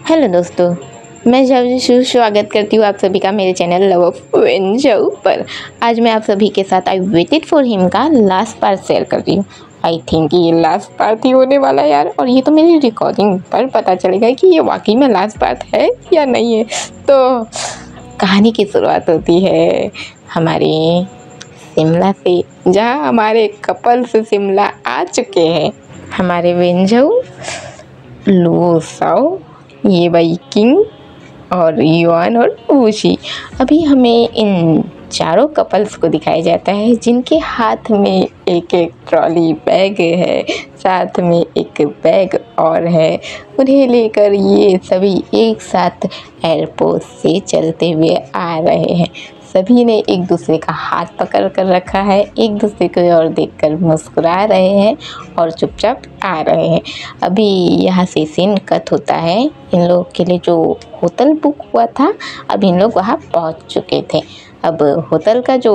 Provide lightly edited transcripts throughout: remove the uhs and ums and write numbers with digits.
Hello दोस्तों, मैं जवजू स्वागत करती हूँ आप सभी का मेरे चैनल लव ऑफ वेंजू पर। आज मैं आप सभी के साथ आई वेटेड फॉर हिम का लास्ट पार्ट शेयर कर रही हूँ। आई थिंक ये लास्ट पार्ट ही होने वाला है यार, और ये तो मेरी रिकॉर्डिंग पर पता चलेगा कि ये वाकई में लास्ट पार्ट है या नहीं है। तो कहानी की शुरुआत होती है हमारे शिमला से, जहाँ हमारे कपल्स शिमला आ चुके हैं। हमारे वेंजू, लुओ साओ, ये भाई किंग और युआन और वूशी। अभी हमें इन चारों कपल्स को दिखाया जाता है जिनके हाथ में एक एक ट्रॉली बैग है, साथ में एक बैग और है। उन्हें लेकर ये सभी एक साथ एयरपोर्ट से चलते हुए आ रहे हैं। सभी ने एक दूसरे का हाथ पकड़ कर रखा है, एक दूसरे को और देखकर मुस्कुरा रहे हैं और चुपचाप आ रहे हैं। अभी यहाँ से सीन कट होता है इन लोगों के लिए जो होटल बुक हुआ था। अब इन लोग वहाँ पहुँच चुके थे। अब होटल का जो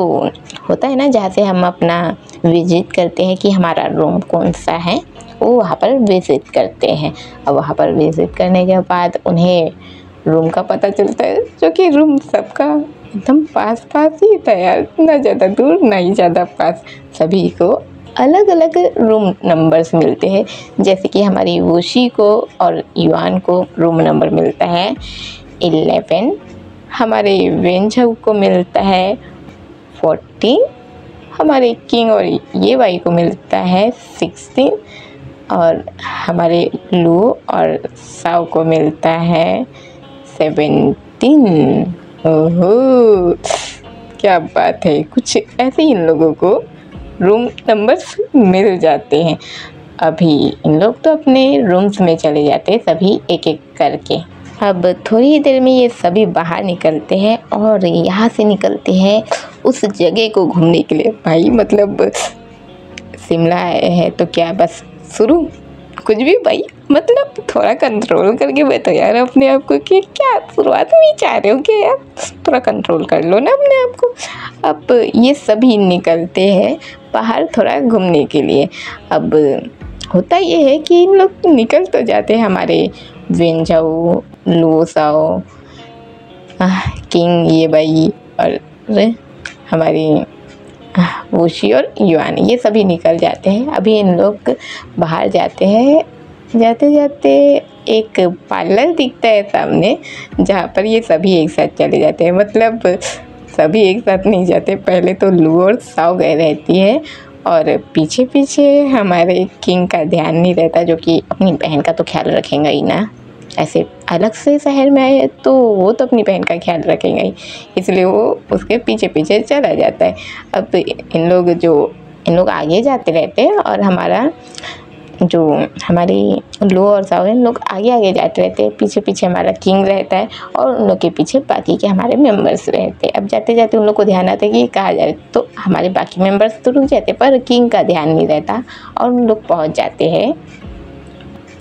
होता है ना, जहाँ से हम अपना विजिट करते हैं कि हमारा रूम कौन सा है, वो वहाँ पर विजिट करते हैं। अब वहाँ पर विजिट करने के बाद उन्हें रूम का पता चलता है, जो कि रूम सबका एकदम पास पास ही था यार, ना ज़्यादा दूर ना ही ज़्यादा पास। सभी को अलग अलग रूम नंबर्स मिलते हैं, जैसे कि हमारी वूशी को और युआन को रूम नंबर मिलता है 11, हमारे वेंजू को मिलता है 14, हमारे किंग और ये वाई को मिलता है 16 और हमारे लू और साओ को मिलता है 17। ओहो, क्या बात है। कुछ ऐसे इन लोगों को रूम नंबर्स मिल जाते हैं। अभी इन लोग तो अपने रूम्स में चले जाते हैं, सभी एक एक करके। अब थोड़ी ही देर में ये सभी बाहर निकलते हैं और यहाँ से निकलते हैं उस जगह को घूमने के लिए। भाई मतलब शिमला है तो क्या बस शुरू कुछ भी भाई, मतलब थोड़ा कंट्रोल करके बैठो यार अपने आप को, कि क्या शुरुआत में ही चाह रहे हो कि यार थोड़ा कंट्रोल कर लो ना अपने आप को। अब ये सभी निकलते हैं बाहर थोड़ा घूमने के लिए। अब होता ये है कि इन लोग निकल तो जाते हैं, हमारे वेंजू, लुओ साओ, किंग, ये भाई और हमारी वूशी और युआन, ये सभी निकल जाते हैं। अभी इन लोग बाहर जाते हैं, जाते जाते एक पार्लर दिखता है सामने, जहाँ पर ये सभी एक साथ चले जाते हैं। मतलब सभी एक साथ नहीं जाते, पहले तो लू और साओ गए रहती है और पीछे पीछे हमारे किंग का ध्यान नहीं रहता, जो कि अपनी बहन का तो ख्याल रखेगा ही ना। ऐसे अलग से शहर में आए तो वो तो अपनी बहन का ख्याल रखेगा ही, इसलिए वो उसके पीछे पीछे चला जाता है। अब इन लोग आगे जाते रहते हैं और हमारी लो और साओ, इन लोग आगे आगे जाते रहते हैं, पीछे पीछे हमारा किंग रहता है और उन लोग के पीछे बाकी के हमारे मेंबर्स रहते हैं। अब जाते जाते उन लोग को ध्यान आता है कि कहाँ जा रहे, तो हमारे बाकी मेंबर्स तो रुक जाते पर किंग का ध्यान नहीं रहता और उन लोग पहुँच जाते हैं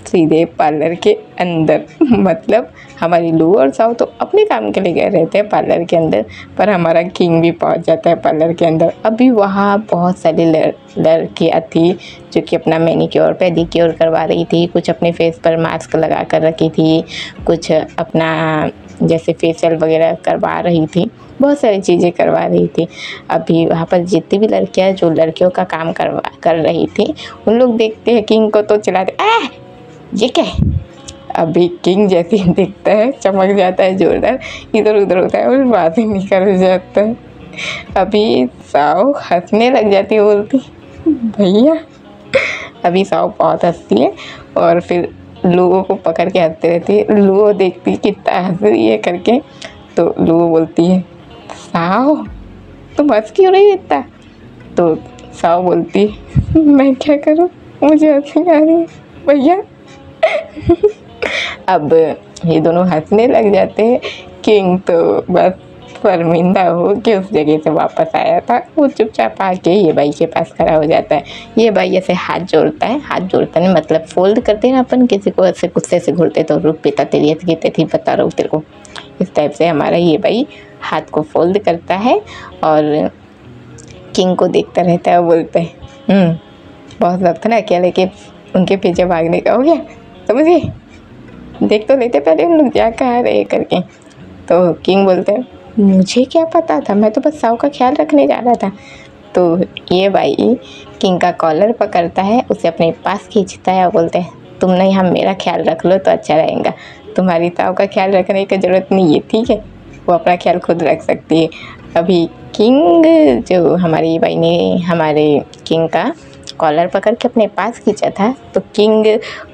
सीधे पार्लर के अंदर। मतलब हमारी लू और साओ तो अपने काम के लिए गए रहते हैं पार्लर के अंदर, पर हमारा किंग भी पहुंच जाता है पार्लर के अंदर। अभी वहाँ बहुत सारी लड़कियाँ थी जो कि अपना मैनिक्योर पेडिक्योर करवा रही थी, कुछ अपने फेस पर मास्क लगा कर रखी थी, कुछ अपना जैसे फेशियल वगैरह करवा रही थी, बहुत सारी चीज़ें करवा रही थी। अभी वहाँ पर जितनी भी लड़कियाँ जो लड़कियों का काम कर रही थी, उन लोग देखते हैं किंग को तो चिल्लाते, ये क्या है। अभी किंग जैसे ही दिखता है चमक जाता है जोरदार, इधर उधर होता है और बात ही निकल जाता है। अभी साओ हंसने लग जाती है, बोलती भैया। अभी साओ बहुत हंसती है और फिर लुओ को पकड़ के हंसते रहती है। लुओ देखती कितना हंस रही है करके, तो लुओ बोलती है साओ तुम हंस क्यों रही इतना। तो साओ बोलती मैं क्या करूँ, मुझे हंसी आ रही है भैया। अब ये दोनों हंसने लग जाते हैं। किंग तो बस शर्मिंदा हो के उस जगह से वापस आया था, वो चुपचाप आके ये भाई के पास खड़ा हो जाता है। ये भाई ऐसे हाथ जोड़ता है, हाथ जोड़ता नहीं मतलब फोल्ड करते हैं ना अपन किसी को, ऐसे गुस्से से घूरते तो रुक बेटा तेरी थी बता रहा हूँ तेरे को, इस टाइप से हमारा ये भाई हाथ को फोल्ड करता है और किंग को देखता रहता है। बोलते हैं बहुत वक्त ना अकेले के उनके पीछे भागने का हो गया, समझिए। देख तो लेते पहले उन लोग जा कहाँ रहे करके। तो किंग बोलते हैं मुझे क्या पता था, मैं तो बस साव का ख्याल रखने जा रहा था। तो ये भाई किंग का कॉलर पकड़ता है, उसे अपने पास खींचता है और बोलते हैं तुम नहीं, हम मेरा ख्याल रख लो तो अच्छा रहेगा, तुम्हारी ताऊ का ख्याल रखने की ज़रूरत नहीं है, ठीक है, वो अपना ख्याल खुद रख सकती है। अभी किंग जो हमारी बाई ने हमारे किंग का कॉलर पकड़ के अपने पास खींचा था, तो किंग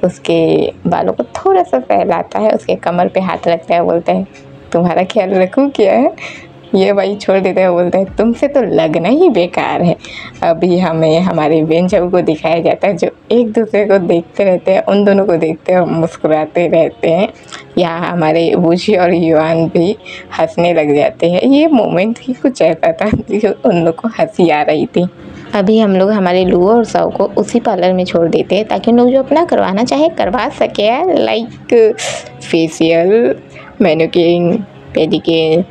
उसके बालों को थोड़ा सा फैलाता है, उसके कमर पे हाथ रखता है, बोलता है तुम्हारा ख्याल रखूँ क्या है। ये भाई छोड़ देता है, बोलता है तुमसे तो लगना ही बेकार है। अभी हमें हमारे वेंजऊ को दिखाया जाता है जो एक दूसरे को देखते रहते हैं, उन दोनों को देखते हैं और मुस्कुराते रहते हैं। यहाँ हमारे वूशी और युआन भी हंसने लग जाते हैं। ये मोमेंट ही कुछ ऐसा था जो उन लोग को हंसी आ रही थी। अभी हम लोग हमारे लुओ और साओ को उसी पार्लर में छोड़ देते हैं ताकि उन लोग जो अपना करवाना चाहे करवा सके, लाइक फेशियल, मैनिक्योर, पेडिक्योर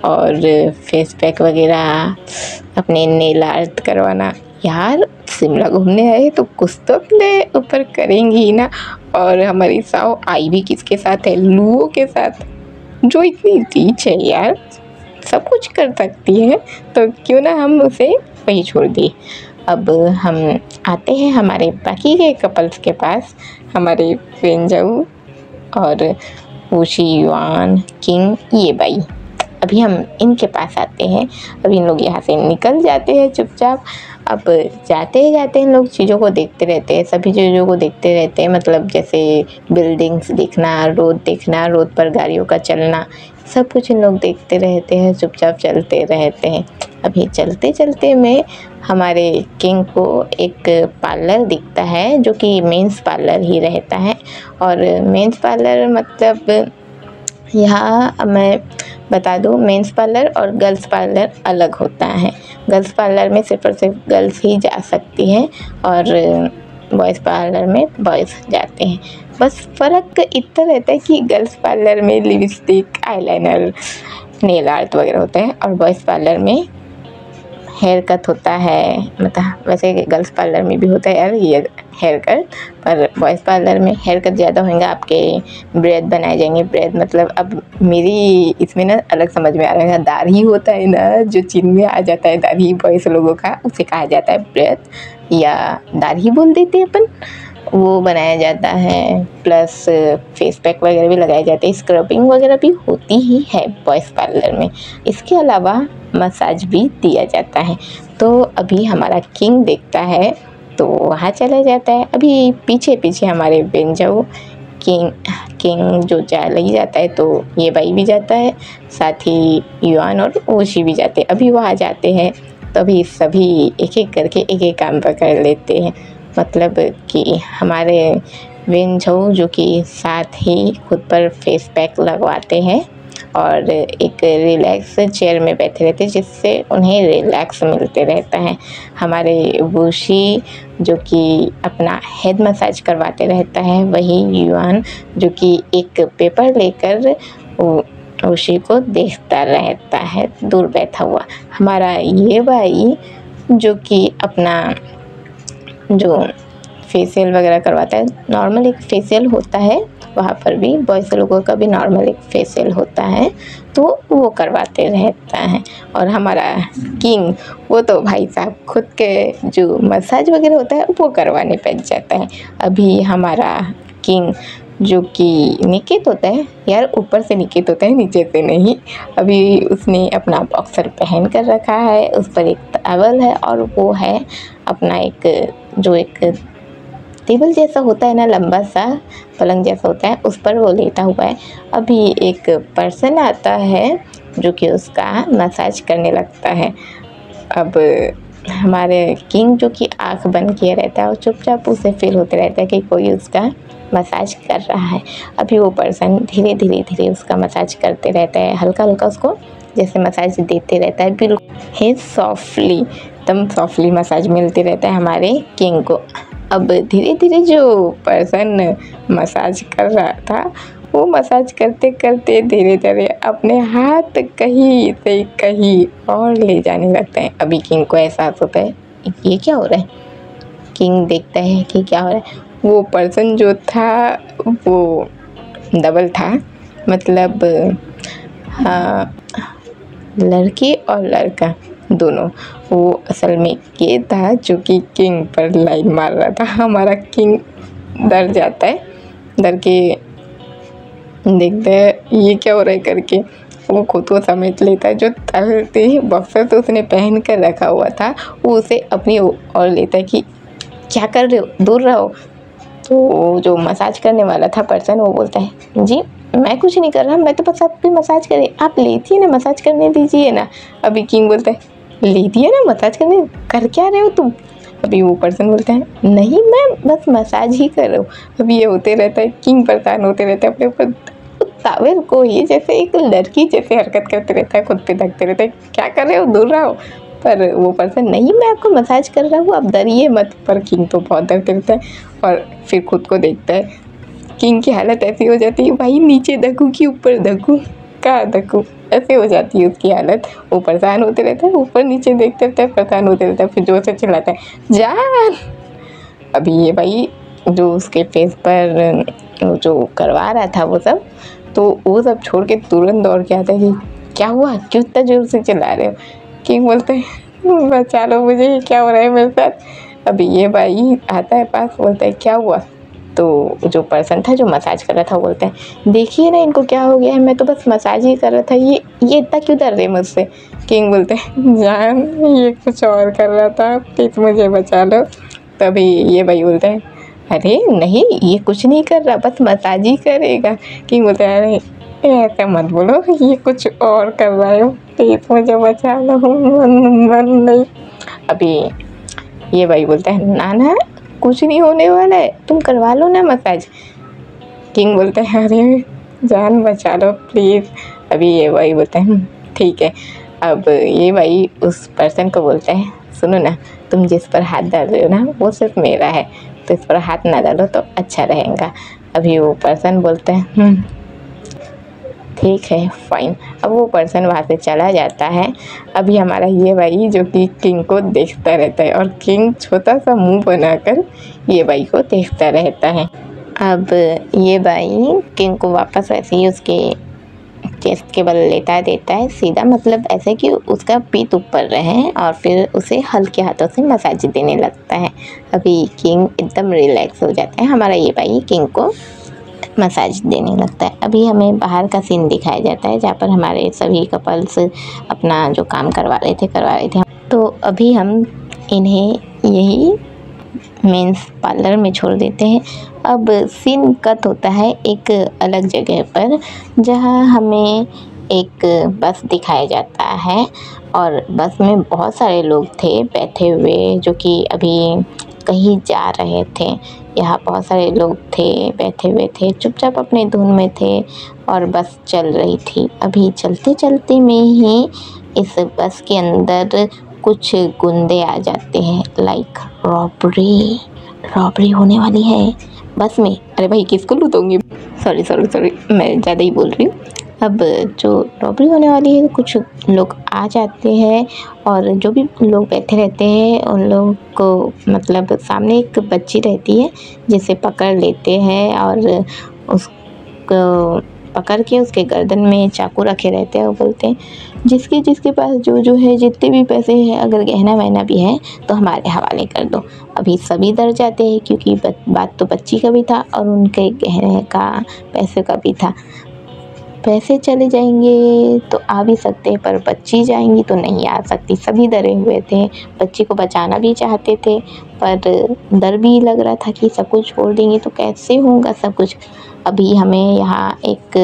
और फेस पैक वगैरह, अपने नेल आर्ट करवाना। यार शिमला घूमने आए तो कुछ तो अपने ऊपर करेंगी ही ना। और हमारी साओ आई भी किसके साथ है, लुओ के साथ, जो इतनी रीच है यार, सब कुछ कर सकती है, तो क्यों ना हम उसे वहीं छोड़ दिए। अब हम आते हैं हमारे बाकी के कपल्स के पास, हमारे वेंजऊ और वूशी, युआन, किंग, ये बाई। अभी हम इनके पास आते हैं। अभी इन लोग यहाँ से निकल जाते हैं चुपचाप। अब जाते जाते इन लोग चीज़ों को देखते रहते हैं, सभी चीज़ों को देखते रहते हैं, मतलब जैसे बिल्डिंग्स देखना, रोड देखना, रोड पर गाड़ियों का चलना, सब कुछ इन लोग देखते रहते हैं, चुपचाप चलते रहते हैं। अभी चलते चलते में हमारे किंग को एक पार्लर दिखता है जो कि मेंस पार्लर ही रहता है। और मेंस पार्लर मतलब यहाँ मैं बता दूँ, मेंस पार्लर और गर्ल्स पार्लर अलग होता है। गर्ल्स पार्लर में सिर्फ और सिर्फ गर्ल्स ही जा सकती हैं और बॉयज़ पार्लर में बॉयज़ जाते हैं। बस फ़र्क इतना रहता है कि गर्ल्स पार्लर में लिपस्टिक, आईलाइनर, नेल आर्ट वगैरह होता है और बॉयज़ पार्लर में हेयर कट होता है। मतलब वैसे गर्ल्स पार्लर में भी होता है यार ये हेयर कट, पर बॉयज़ पार्लर में हेयर कट ज़्यादा होंगे, आपके ब्रेड बनाए जाएंगे। ब्रेड मतलब अब मेरी इसमें ना अलग समझ में आ रहा है, दाढ़ी होता है ना जो चीन में आ जाता है, दाढ़ी बॉयज़ लोगों का, उसे कहा जाता है ब्रेड या दाढ़ी बोल देते हैं अपन, वो बनाया जाता है। प्लस फेस पैक वगैरह भी लगाए जाते हैं, स्क्रबिंग वगैरह भी होती ही है बॉयज़ पार्लर में। इसके अलावा मसाज भी दिया जाता है। तो अभी हमारा किंग देखता है तो वहाँ चला जाता है। अभी पीछे पीछे हमारे वेंजऊ किंग जो चला ही जाता है, तो ये बाई भी जाता है, साथ ही युआन और वूशी भी जाते हैं। अभी वहाँ जाते हैं तभी सभी एक एक करके एक एक काम पकड़ लेते हैं। मतलब कि हमारे वेंजऊ जो कि साथ ही खुद पर फेस पैक लगवाते हैं और एक रिलैक्स चेयर में बैठे रहते हैं जिससे उन्हें रिलैक्स मिलते रहता है। हमारे वूशी जो कि अपना हेड मसाज करवाते रहता है, वही युआन जो कि एक पेपर लेकर वूशी को देखता रहता है दूर बैठा हुआ। हमारा ये भाई जो कि अपना जो फेशियल वगैरह करवाता है, नॉर्मल एक फेशियल होता है, वहाँ पर भी बॉयज़ लोगों का भी नॉर्मल एक फेशियल होता है, तो वो करवाते रहता है। और हमारा किंग वो तो भाई साहब खुद के जो मसाज वगैरह होता है वो करवाने बैठ जाता है। अभी हमारा किंग जो कि निकेत होता है यार, ऊपर से निकेत होता है, नीचे से नहीं। अभी उसने अपना बॉक्सर पहन कर रखा है, उस पर एक टॉवल है और वो है अपना एक जो एक टेबल जैसा होता है ना, लंबा सा पलंग जैसा होता है, उस पर वो लेटा हुआ है। अभी एक पर्सन आता है जो कि उसका मसाज करने लगता है। अब हमारे किंग जो कि आँख बंद किए रहता है और चुपचाप उसे फील होते रहता है कि कोई उसका मसाज कर रहा है। अभी वो पर्सन धीरे धीरे उसका मसाज करते रहता है, हल्का हल्का उसको जैसे मसाज देते रहता है, बिल्कुल ही सॉफ्टली, एकदम सॉफ्टली मसाज मिलते रहता है हमारे किंग को। अब धीरे धीरे जो पर्सन मसाज कर रहा था वो मसाज करते करते धीरे धीरे अपने हाथ कहीं से कहीं और ले जाने लगता है। अभी किंग को एहसास होता है ये क्या हो रहा है। किंग देखता है कि क्या हो रहा है। वो पर्सन जो था वो डबल था, मतलब हाँ, लड़की और लड़का दोनों। वो असल में ये था जो कि किंग पर लाइन मार रहा था। हमारा किंग डर जाता है, डर के देखते है ये क्या हो रहा है करके वो खुद को समेट लेता है। जो तलते ही बक्सर तो उसने पहन कर रखा हुआ था वो उसे अपनी ओर लेता है कि क्या कर रहे हो, दूर रहो। तो जो मसाज करने वाला था पर्सन वो बोलता है जी मैं कुछ नहीं कर रहा, मैं तो बस आपकी मसाज करे, आप लेती है ना, मसाज करने दीजिए ना। अभी किंग बोलता है लेती है ना मसाज करने, कर क्या रहे हो तुम। अभी वो पर्सन बोलता है नहीं मैं बस मसाज ही कर रहा हूँ। अभी ये होते रहता है, किंग परेशान होते रहते हैं अपने ऊपर तावेल को ही जैसे एक लड़की जैसे हरकत करते रहता है, खुद पे ढकते रहता है, क्या कर रहे हो, दूर रहो। पर वो पर्सन नहीं मैं आपको मसाज कर रहा हूँ, आप डरिए मत। पर किंग तो बहुत डरते रहता है और फिर खुद को देखता है। किंग की हालत ऐसी हो जाती है भाई नीचे धकूँ कि ऊपर धकूँ, कहाँ धकूँ, ऐसे हो जाती है उसकी हालत। वो परेशान होते रहता है, ऊपर नीचे देखते रहता है, परेशान होते रहता है, फिर जोर से चिल्लाता है जान। अभी ये भाई जो उसके फेस पर जो करवा रहा था वो सब, तो वो सब छोड़ के तुरंत दौड़ के आता है कि क्या हुआ, क्यों इतना जोर से चिल्ला रहे हो। किंग बोलते हैं बचा लो मुझे, ये क्या हो रहा है मेरे साथ। अभी ये भाई आता है पास, बोलता है क्या हुआ। तो जो पर्सन था जो मसाज कर रहा था बोलता है देखिए ना इनको क्या हो गया है, मैं तो बस मसाज ही कर रहा था, ये इतना क्यों डर रहे मुझसे। किंग बोलते हैं जान ये कुछ और कर रहा था, प्लीज़ मुझे बचा लो। तभी ये भाई बोलता है अरे नहीं ये कुछ नहीं कर रहा, बस मसाज ही करेगा। किंग बोलता है अरे ऐसा मत बोलो, ये कुछ और कर रहा है, प्लीज़ मुझे बचा लो, मन नहीं। अभी ये भाई बोलता है ना ना कुछ नहीं होने वाला है, तुम करवा लो ना मसाज। किंग बोलता है अरे जान बचा लो प्लीज़। अभी ये भाई बोलता है ठीक है। अब ये भाई उस पर्सन को बोलता है सुनो ना, तुम जिस पर हाथ डाल रहे हो ना वो सिर्फ मेरा है, तो इस पर हाथ ना डालो तो अच्छा रहेगा। अभी वो पर्सन बोलता है ठीक है फाइन। अब वो पर्सन वहाँ से चला जाता है। अभी हमारा ये भाई जो कि किंग को देखता रहता है और किंग छोटा सा मुंह बनाकर ये भाई को देखता रहता है। अब ये भाई किंग को वापस ऐसे ही उसके चेस्ट के बल लेटा देता है सीधा, मतलब ऐसे कि उसका पीठ ऊपर रहे और फिर उसे हल्के हाथों से मसाज देने लगता है। अभी किंग एकदम रिलैक्स हो जाता है, हमारा ये भाई किंग को मसाज देने लगता है। अभी हमें बाहर का सीन दिखाया जाता है जहाँ पर हमारे सभी कपल्स अपना जो काम करवा रहे थे। तो अभी हम इन्हें यही मेंस पार्लर में छोड़ देते हैं। अब सीन कट होता है एक अलग जगह पर जहाँ हमें एक बस दिखाया जाता है और बस में बहुत सारे लोग थे बैठे हुए जो कि अभी कहीं जा रहे थे। यहाँ बहुत सारे लोग थे बैठे हुए थे, चुपचाप अपने धुन में थे और बस चल रही थी। अभी चलते चलते में ही इस बस के अंदर कुछ गुंडे आ जाते हैं, लाइक रॉबरी होने वाली है बस में। अरे भाई किसको लूटोगे, सॉरी मैं ज़्यादा ही बोल रही हूँ। अब जो रॉबरी होने वाली है कुछ लोग आ जाते हैं और जो भी लोग बैठे रहते हैं उन लोग को मतलब सामने एक बच्ची रहती है जिसे पकड़ लेते हैं और उसको पकड़ के उसके गर्दन में चाकू रखे रहते हैं और बोलते हैं जिसके पास जो है जितने भी पैसे हैं अगर गहना वहना भी है तो हमारे हवाले कर दो। अभी सभी डर जाते हैं क्योंकि बात तो बच्ची का भी था और उनके गहने का पैसे का भी था। पैसे चले जाएंगे तो आ भी सकते हैं पर बच्ची जाएंगी तो नहीं आ सकती। सभी डरे हुए थे, बच्ची को बचाना भी चाहते थे पर डर भी लग रहा था कि सब कुछ छोड़ देंगे तो कैसे होगा सब कुछ। अभी हमें यहाँ एक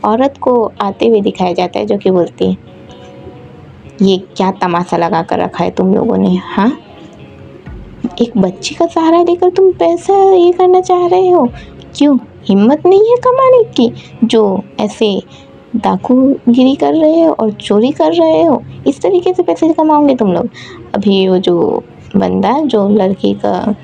औरत को आते हुए दिखाया जाता है जो कि बोलती है ये क्या तमाशा लगा कर रखा है तुम लोगों ने, हाँ एक बच्ची का सहारा लेकर तुम पैसा ये करना चाह रहे हो, क्यों हिम्मत नहीं है कमाने की जो ऐसे डाकूगिरी कर रहे हो और चोरी कर रहे हो, इस तरीके से पैसे कमाओगे तुम लोग। अभी वो जो बंदा जो लड़की का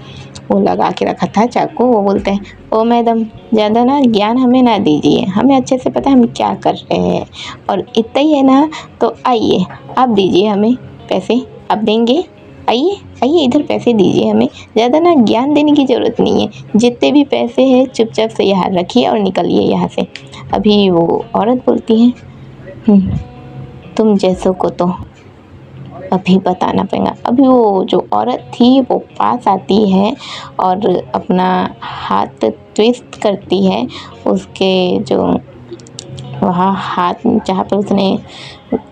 वो लगा के रखा था चाकू वो बोलते हैं ओ मैडम ज़्यादा ना ज्ञान हमें ना दीजिए, हमें अच्छे से पता है हम क्या कर रहे हैं और इतना ही है ना तो आइए आप दीजिए हमें पैसे, आप देंगे आइए आइए, इधर पैसे दीजिए, हमें ज़्यादा ना ज्ञान देने की ज़रूरत नहीं है, जितने भी पैसे हैं चुपचाप से यहाँ रखिए और निकलिए यहाँ से। अभी वो औरत बोलती है, तुम जैसों को तो अभी बताना पड़ेगा। अभी वो जो औरत थी वो पास आती है और अपना हाथ ट्विस्ट करती है, उसके जो वहाँ हाथ जहाँ पर उसने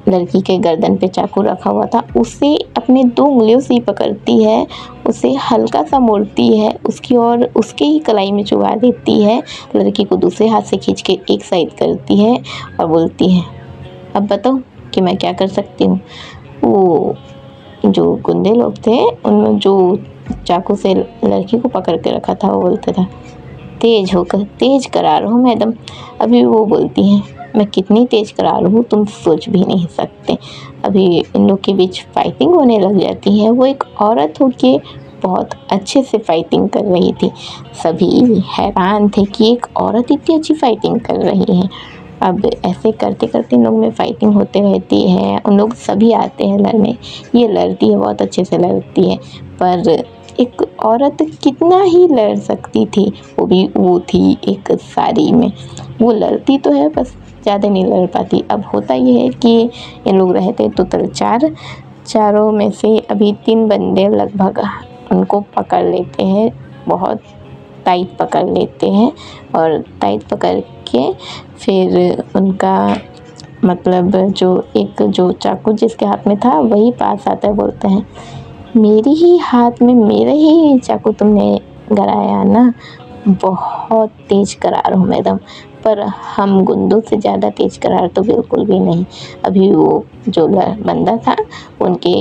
लड़की के गर्दन पे चाकू रखा हुआ था, उसे अपने 2 उंगलियों से पकड़ती है, उसे हल्का सा मोड़ती है उसकी और उसके ही कलाई में चुभा देती है। लड़की को दूसरे हाथ से खींच के एक साइड करती है और बोलती है, अब बताओ कि मैं क्या कर सकती हूँ। वो जो गुंडे लोग थे, उनमें जो चाकू से लड़की को पकड़ के रखा था, वो बोलता था, तेज करार हो मैडम। अभी वो बोलती हैं, मैं कितनी तेज करार हूँ तुम सोच भी नहीं सकते। अभी इन लोग के बीच फाइटिंग होने लग जाती है। वो एक औरत होके बहुत अच्छे से फाइटिंग कर रही थी। सभी हैरान थे कि एक औरत इतनी अच्छी फाइटिंग कर रही है। अब ऐसे करते करते इन लोग में फाइटिंग होते रहती है। उन लोग सभी आते हैं लड़ने, ये लड़ती है, बहुत अच्छे से लड़ती है, पर एक औरत कितना ही लड़ सकती थी, वो थी एक साड़ी में। वो लड़ती तो है, बस ज़्यादा नहीं लड़ पाती। अब होता ये है कि ये लोग रहते टोटल 4, चारों में से अभी 3 बंदे लगभग उनको पकड़ लेते हैं, बहुत टाइट पकड़ लेते हैं और टाइट पकड़ के फिर उनका मतलब जो चाकू जिसके हाथ में था वही पास आता है, बोलता है, मेरी ही हाथ में मेरे ही चाकू तुमने गराया ना, बहुत तेज करार हो मैडम, पर हम गुंडों से ज़्यादा तेज करार तो बिल्कुल भी नहीं। अभी वो जो बंदा था उनके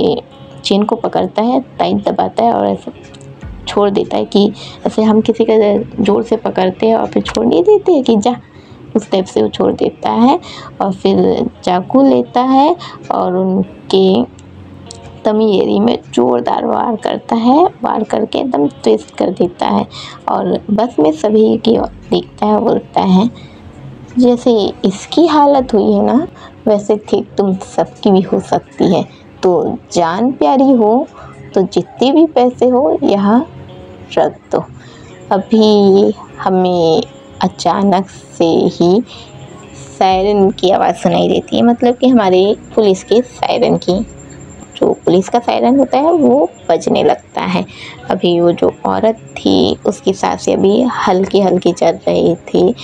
चेन को पकड़ता है, टाइट दबाता है और ऐसे छोड़ देता है कि ऐसे हम किसी का ज़ोर से पकड़ते हैं और फिर छोड़ नहीं देते हैं कि जा, उस टाइप से वो छोड़ देता है और फिर चाकू लेता है और उनके तमीरी में जोरदार वार करता है, वार करके एकदम ट्विस्ट कर देता है और बस में सभी की ओर देखता है, बोलता है, जैसे इसकी हालत हुई है ना, वैसे ठीक तुम सबकी भी हो सकती है। तो जान प्यारी हो तो जितने भी पैसे हो यहाँ रख दो। अभी हमें अचानक से ही सायरन की आवाज़ सुनाई देती है, मतलब कि हमारे पुलिस के सायरन की, जो पुलिस का सायरन होता है वो बजने लगता है। अभी वो जो औरत थी उसकी सांसें अभी हल्की हल्की चल रही थी,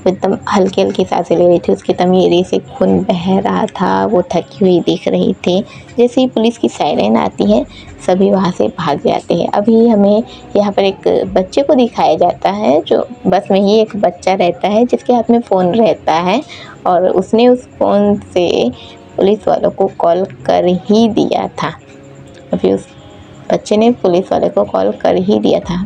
एकदम हल्की हल्की सांसें ले रही थी, उसकी तमीरी से खून बह रहा था, वो थकी हुई दिख रही थी। जैसे ही पुलिस की सायरन आती है सभी वहाँ से भाग जाते हैं। अभी हमें यहाँ पर एक बच्चे को दिखाया जाता है, जो बस में ही एक बच्चा रहता है जिसके हाथ में फ़ोन रहता है और उसने उस फ़ोन से पुलिस वालों को कॉल कर ही दिया था। अभी उस बच्चे ने पुलिस वाले को कॉल कर ही दिया था।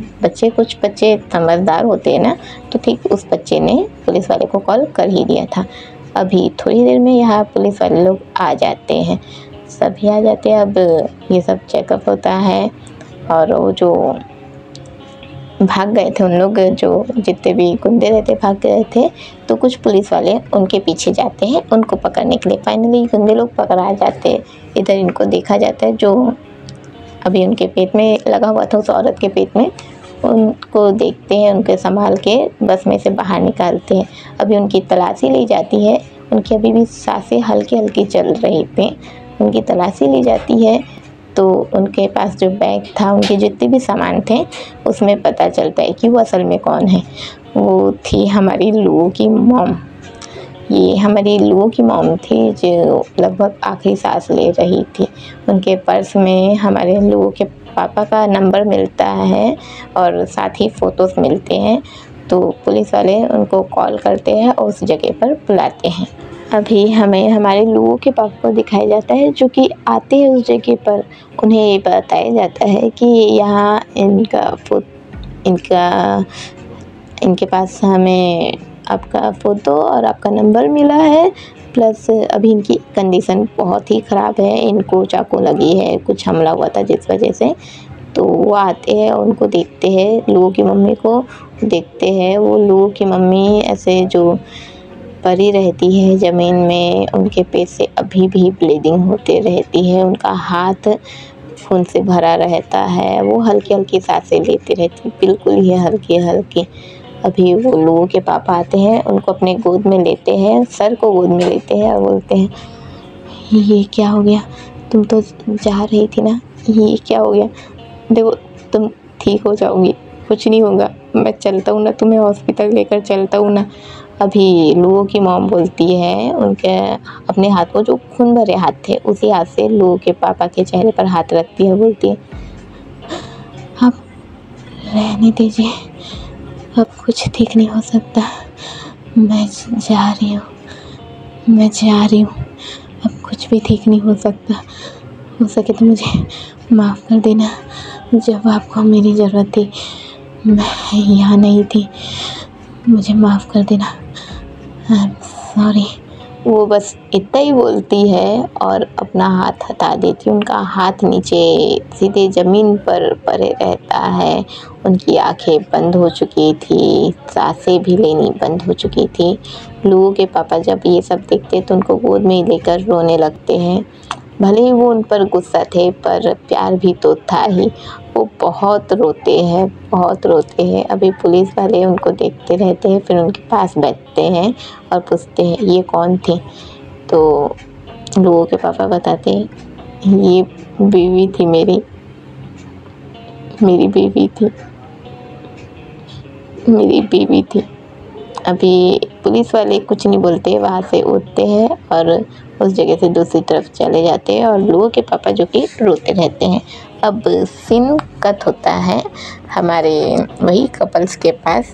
कुछ बच्चे समझदार होते हैं ना, तो ठीक उस बच्चे ने पुलिस वाले को कॉल कर ही दिया था। अभी थोड़ी देर में यहाँ पुलिस वाले लोग आ जाते हैं, सभी आ जाते हैं। अब ये सब चेकअप होता है और वो जो भाग गए थे उन लोग, जो जितने भी गुंडे रहते भाग गए थे, तो कुछ पुलिस वाले उनके पीछे जाते हैं उनको पकड़ने के लिए। फाइनली गुंडे लोग पकड़ा जाते हैं। इधर इनको देखा जाता है, जो अभी उनके पेट में लगा हुआ था, उस औरत के पेट में, उनको देखते हैं, उनके संभाल के बस में से बाहर निकालते हैं। अभी उनकी तलाशी ली जाती है, उनकी अभी भी सांसें हल्की हल्की चल रही थी, उनकी तलाशी ली जाती है। तो उनके पास जो बैग था, उनके जितने भी सामान थे, उसमें पता चलता है कि वो असल में कौन है। वो थी हमारी लुओ की मॉम। ये हमारी लुओ की मॉम थी जो लगभग आखिरी सांस ले रही थी। उनके पर्स में हमारे लुओ के पापा का नंबर मिलता है और साथ ही फ़ोटोज़ मिलते हैं। तो पुलिस वाले उनको कॉल करते हैं और उस जगह पर बुलाते हैं। अभी हमें हमारे लुओ के पापा को दिखाया जाता है, जो कि आते हैं उस जगह पर। उन्हें ये बताया जाता है कि यहाँ इनके पास हमें आपका फ़ोटो और आपका नंबर मिला है, प्लस अभी इनकी कंडीशन बहुत ही ख़राब है, इनको चाकू लगी है, कुछ हमला हुआ था जिस वजह से। तो वो आते हैं, उनको देखते हैं, लुओ की मम्मी को देखते हैं। वो लुओ की मम्मी ऐसे जो पड़ी रहती है ज़मीन में, उनके पेट से अभी भी ब्लीडिंग होते रहती है, उनका हाथ खून से भरा रहता है। वो हल्की हल्की सांसें लेती रहती, बिल्कुल ही हल्की हल्की। अभी वो लोगों के पापा आते हैं, उनको अपने गोद में लेते हैं, सर को गोद में लेते हैं और बोलते हैं ये क्या हो गया, तुम तो जा रही थी ना, ये क्या हो गया, देखो तुम ठीक हो जाओगी, कुछ नहीं होगा, मैं चलता हूँ ना, तुम्हें हॉस्पिटल लेकर चलता हूँ ना। अभी लुओ की मॉम बोलती है, उनके अपने हाथ को, जो खून भरे हाथ थे, उसी हाथ से लुओ के पापा के चेहरे पर हाथ रखती है, बोलती है अब रहने दीजिए, अब कुछ ठीक नहीं हो सकता, मैं जा रही हूँ, अब कुछ भी ठीक नहीं हो सकता, हो सके तो मुझे माफ़ कर देना, जब आपको मेरी ज़रूरत थी मैं यहाँ नहीं थी, मुझे माफ़ कर देना, सॉरी। वो बस इतना ही बोलती है और अपना हाथ हटा देती है। उनका हाथ नीचे सीधे ज़मीन पर पड़े रहता है। उनकी आंखें बंद हो चुकी थी, सांसें भी लेनी बंद हो चुकी थी। लुओ के पापा जब ये सब देखते तो उनको गोद में लेकर रोने लगते हैं। भले ही वो उन पर गुस्सा थे, पर प्यार भी तो था ही। वो बहुत रोते हैं। अभी पुलिस वाले उनको देखते रहते हैं, फिर उनके पास बैठते हैं और पूछते हैं ये कौन थी। तो लोगों के पापा बताते हैं ये बीवी थी, मेरी बीवी थी। अभी पुलिस वाले कुछ नहीं बोलते, वहाँ से उठते हैं और उस जगह से दूसरी तरफ चले जाते हैं और लोगों के पापा जो कि रोते रहते हैं। अब सीन कट होता है हमारे वही कपल्स के पास,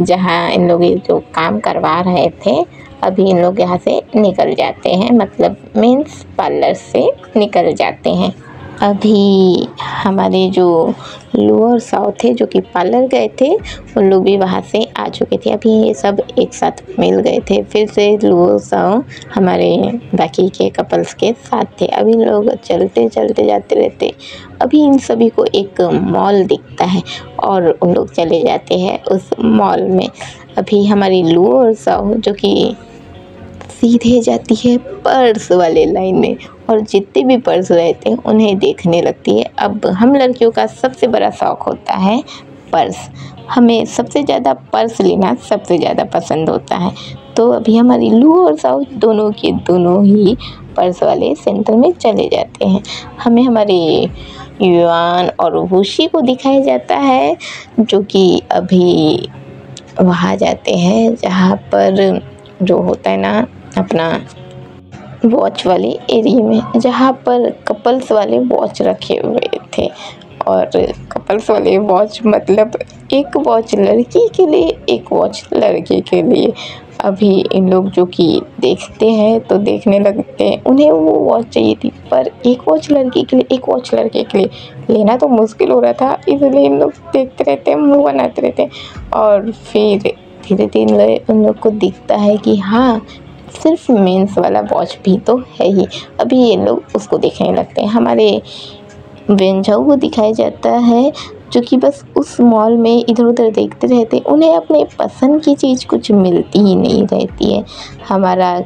जहाँ इन लोग जो काम करवा रहे थे। अभी इन लोग यहाँ से निकल जाते हैं, मतलब मेंस पार्लर से निकल जाते हैं। अभी हमारे जो लुओ और साओ थे, जो कि पार्लर गए थे, उन लोग भी वहाँ से आ चुके थे। अभी ये सब एक साथ मिल गए थे। फिर से लुओ साओ हमारे बाकी के कपल्स के साथ थे। अभी लोग चलते जाते रहते। अभी इन सभी को एक मॉल दिखता है और उन लोग चले जाते हैं उस मॉल में। अभी हमारी लुओ और साओ जो कि सीधे जाती है पर्स वाले लाइन में और जितने भी पर्स रहते हैं उन्हें देखने लगती है। अब हम लड़कियों का सबसे बड़ा शौक़ होता है पर्स। हमें सबसे ज़्यादा पर्स लेना सबसे ज़्यादा पसंद होता है। तो अभी हमारी लुओ और साओ दोनों के दोनों ही पर्स वाले सेंटर में चले जाते हैं। हमें हमारे युआन और वुशी को दिखाया जाता है, जो कि अभी वहाँ जाते हैं जहाँ पर जो होता है ना अपना वॉच वाले एरिया में, जहाँ पर कपल्स वाले वॉच रखे हुए थे। और कपल्स वाले वॉच मतलब एक वॉच लड़की के लिए, एक वॉच लड़के के लिए। अभी इन लोग जो कि देखते हैं तो देखने लगते हैं, उन्हें वो वॉच चाहिए थी, पर एक वॉच लड़की के लिए, एक वॉच लड़के के लिए लेना तो मुश्किल हो रहा था। इसलिए इन लोग देखते रहते हैं, मुँह बनाते रहते हैं। और फिर धीरे धीरे उन लोग को दिखता है कि हाँ, सिर्फ मेंस वाला वॉच भी तो है ही। अभी ये लोग उसको देखने लगते हैं। हमारे वेंझाऊ को दिखाया जाता है, जो कि बस उस मॉल में इधर उधर देखते रहते। उन्हें अपने पसंद की चीज़ कुछ मिलती ही नहीं रहती है। हमारा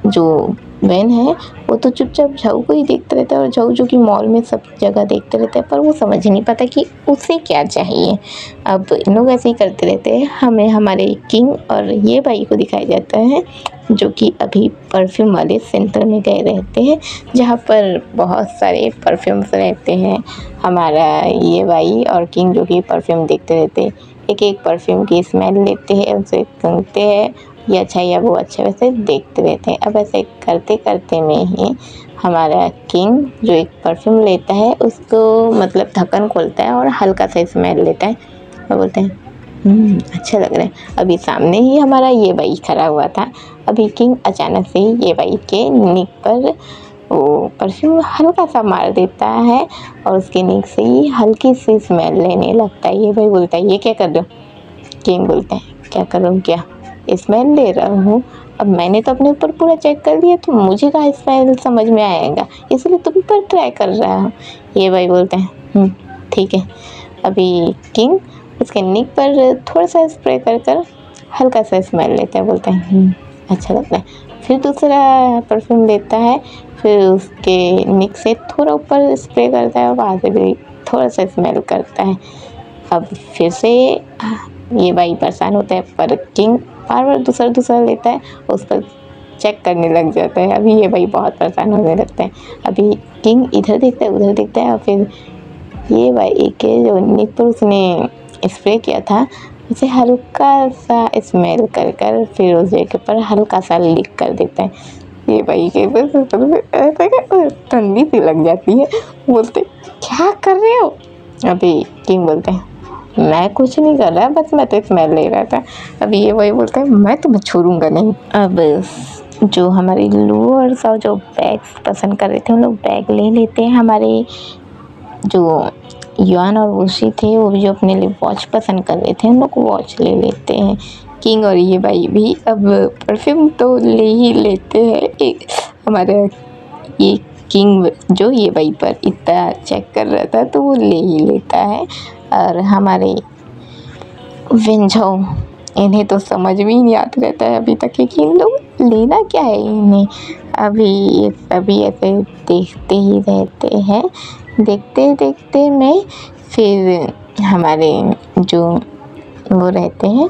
जो वैन है वो तो चुपचाप झाऊ को ही देखते रहता है, और झाऊ जो कि मॉल में सब जगह देखते रहता है, पर वो समझ ही नहीं पाता कि उसे क्या चाहिए। अब इन लोग ऐसे ही करते रहते हैं। हमें हमारे किंग और ये भाई को दिखाया जाता है, जो कि अभी परफ्यूम वाले सेंटर में गए रहते हैं, जहाँ पर बहुत सारे परफ्यूम्स रहते हैं। हमारा ये भाई और किंग जो कि परफ्यूम देखते रहते हैं, एक एक परफ्यूम की स्मेल लेते हैं, उसे सूंघते हैं, ये अच्छा या वो अच्छा, वैसे देखते रहते हैं। अब ऐसे करते करते में ही हमारा किंग जो एक परफ्यूम लेता है, उसको मतलब ढक्कन खोलता है और हल्का सा स्मेल लेता है और बोलते हैं अच्छा लग रहा है। अभी सामने ही हमारा ये भाई खड़ा हुआ था। अभी किंग अचानक से ही ये भाई के निक पर वो परफ्यूम हल्का सा मार देता है और उसके निक से ही हल्की सी स्मेल लेने लगता है। ये भाई बोलता है ये क्या कर रहे हो? किंग बोलता है क्या कर रहा हूँ, क्या स्मेल ले रहा हूँ? अब मैंने तो अपने ऊपर पूरा चेक कर लिया, तो मुझे कहाँ स्मेल समझ में आएगा, इसलिए तुम पर ट्राई कर रहा हूँ। ये भाई बोलते हैं ठीक है। अभी किंग उसके निक पर थोड़ा सा स्प्रे कर हल्का सा स्मेल लेता है, बोलते हैं अच्छा लगता है। फिर दूसरा परफ्यूम लेता है, फिर उसके निक से थोड़ा ऊपर स्प्रे करता है और वहाँ से भी थोड़ा सा स्मेल करता है। अब फिर से ये भाई परेशान होता है, पर किंग बार बार दूसरा लेता है, उस पर चेक करने लग जाता है। अभी ये भाई बहुत परेशान होने लगता है। अभी किंग इधर देखता है उधर देखता है और फिर ये भाई के जो निक पर उसने स्प्रे किया था उसे हल्का सा स्मेल कर कर फिर उस जगह पर हल्का सा लीक कर देता है। ये भाई के ठंडी सी लग जाती है। बोलते क्या कर रहे हो? अभी किंग बोलते हैं मैं कुछ नहीं कर रहा, बस मैं तो स्मेल ले रहा था। अभी ये वही बोलता है मैं तुम्हें छोड़ूंगा नहीं। अब जो हमारे लू और साव जो बैग पसंद कर रहे थे उन लोग बैग ले लेते हैं। हमारे जो युआन और वुशी थे वो भी जो अपने लिए वॉच पसंद कर रहे थे उन लोग वॉच ले लेते हैं। किंग और ये भाई भी अब परफ्यूम तो ले ही लेते हैं। हमारे ये किंग जो ये भाई पर इतना चेक कर रहा था तो वो ले ही लेता है। और हमारे विंझो इन्हें तो समझ भी नहीं आता रहता है अभी तक कि इन लोग लेना क्या है इन्हें। अभी ये सभी ऐसे देखते ही रहते हैं। देखते देखते में फिर हमारे जो वो रहते हैं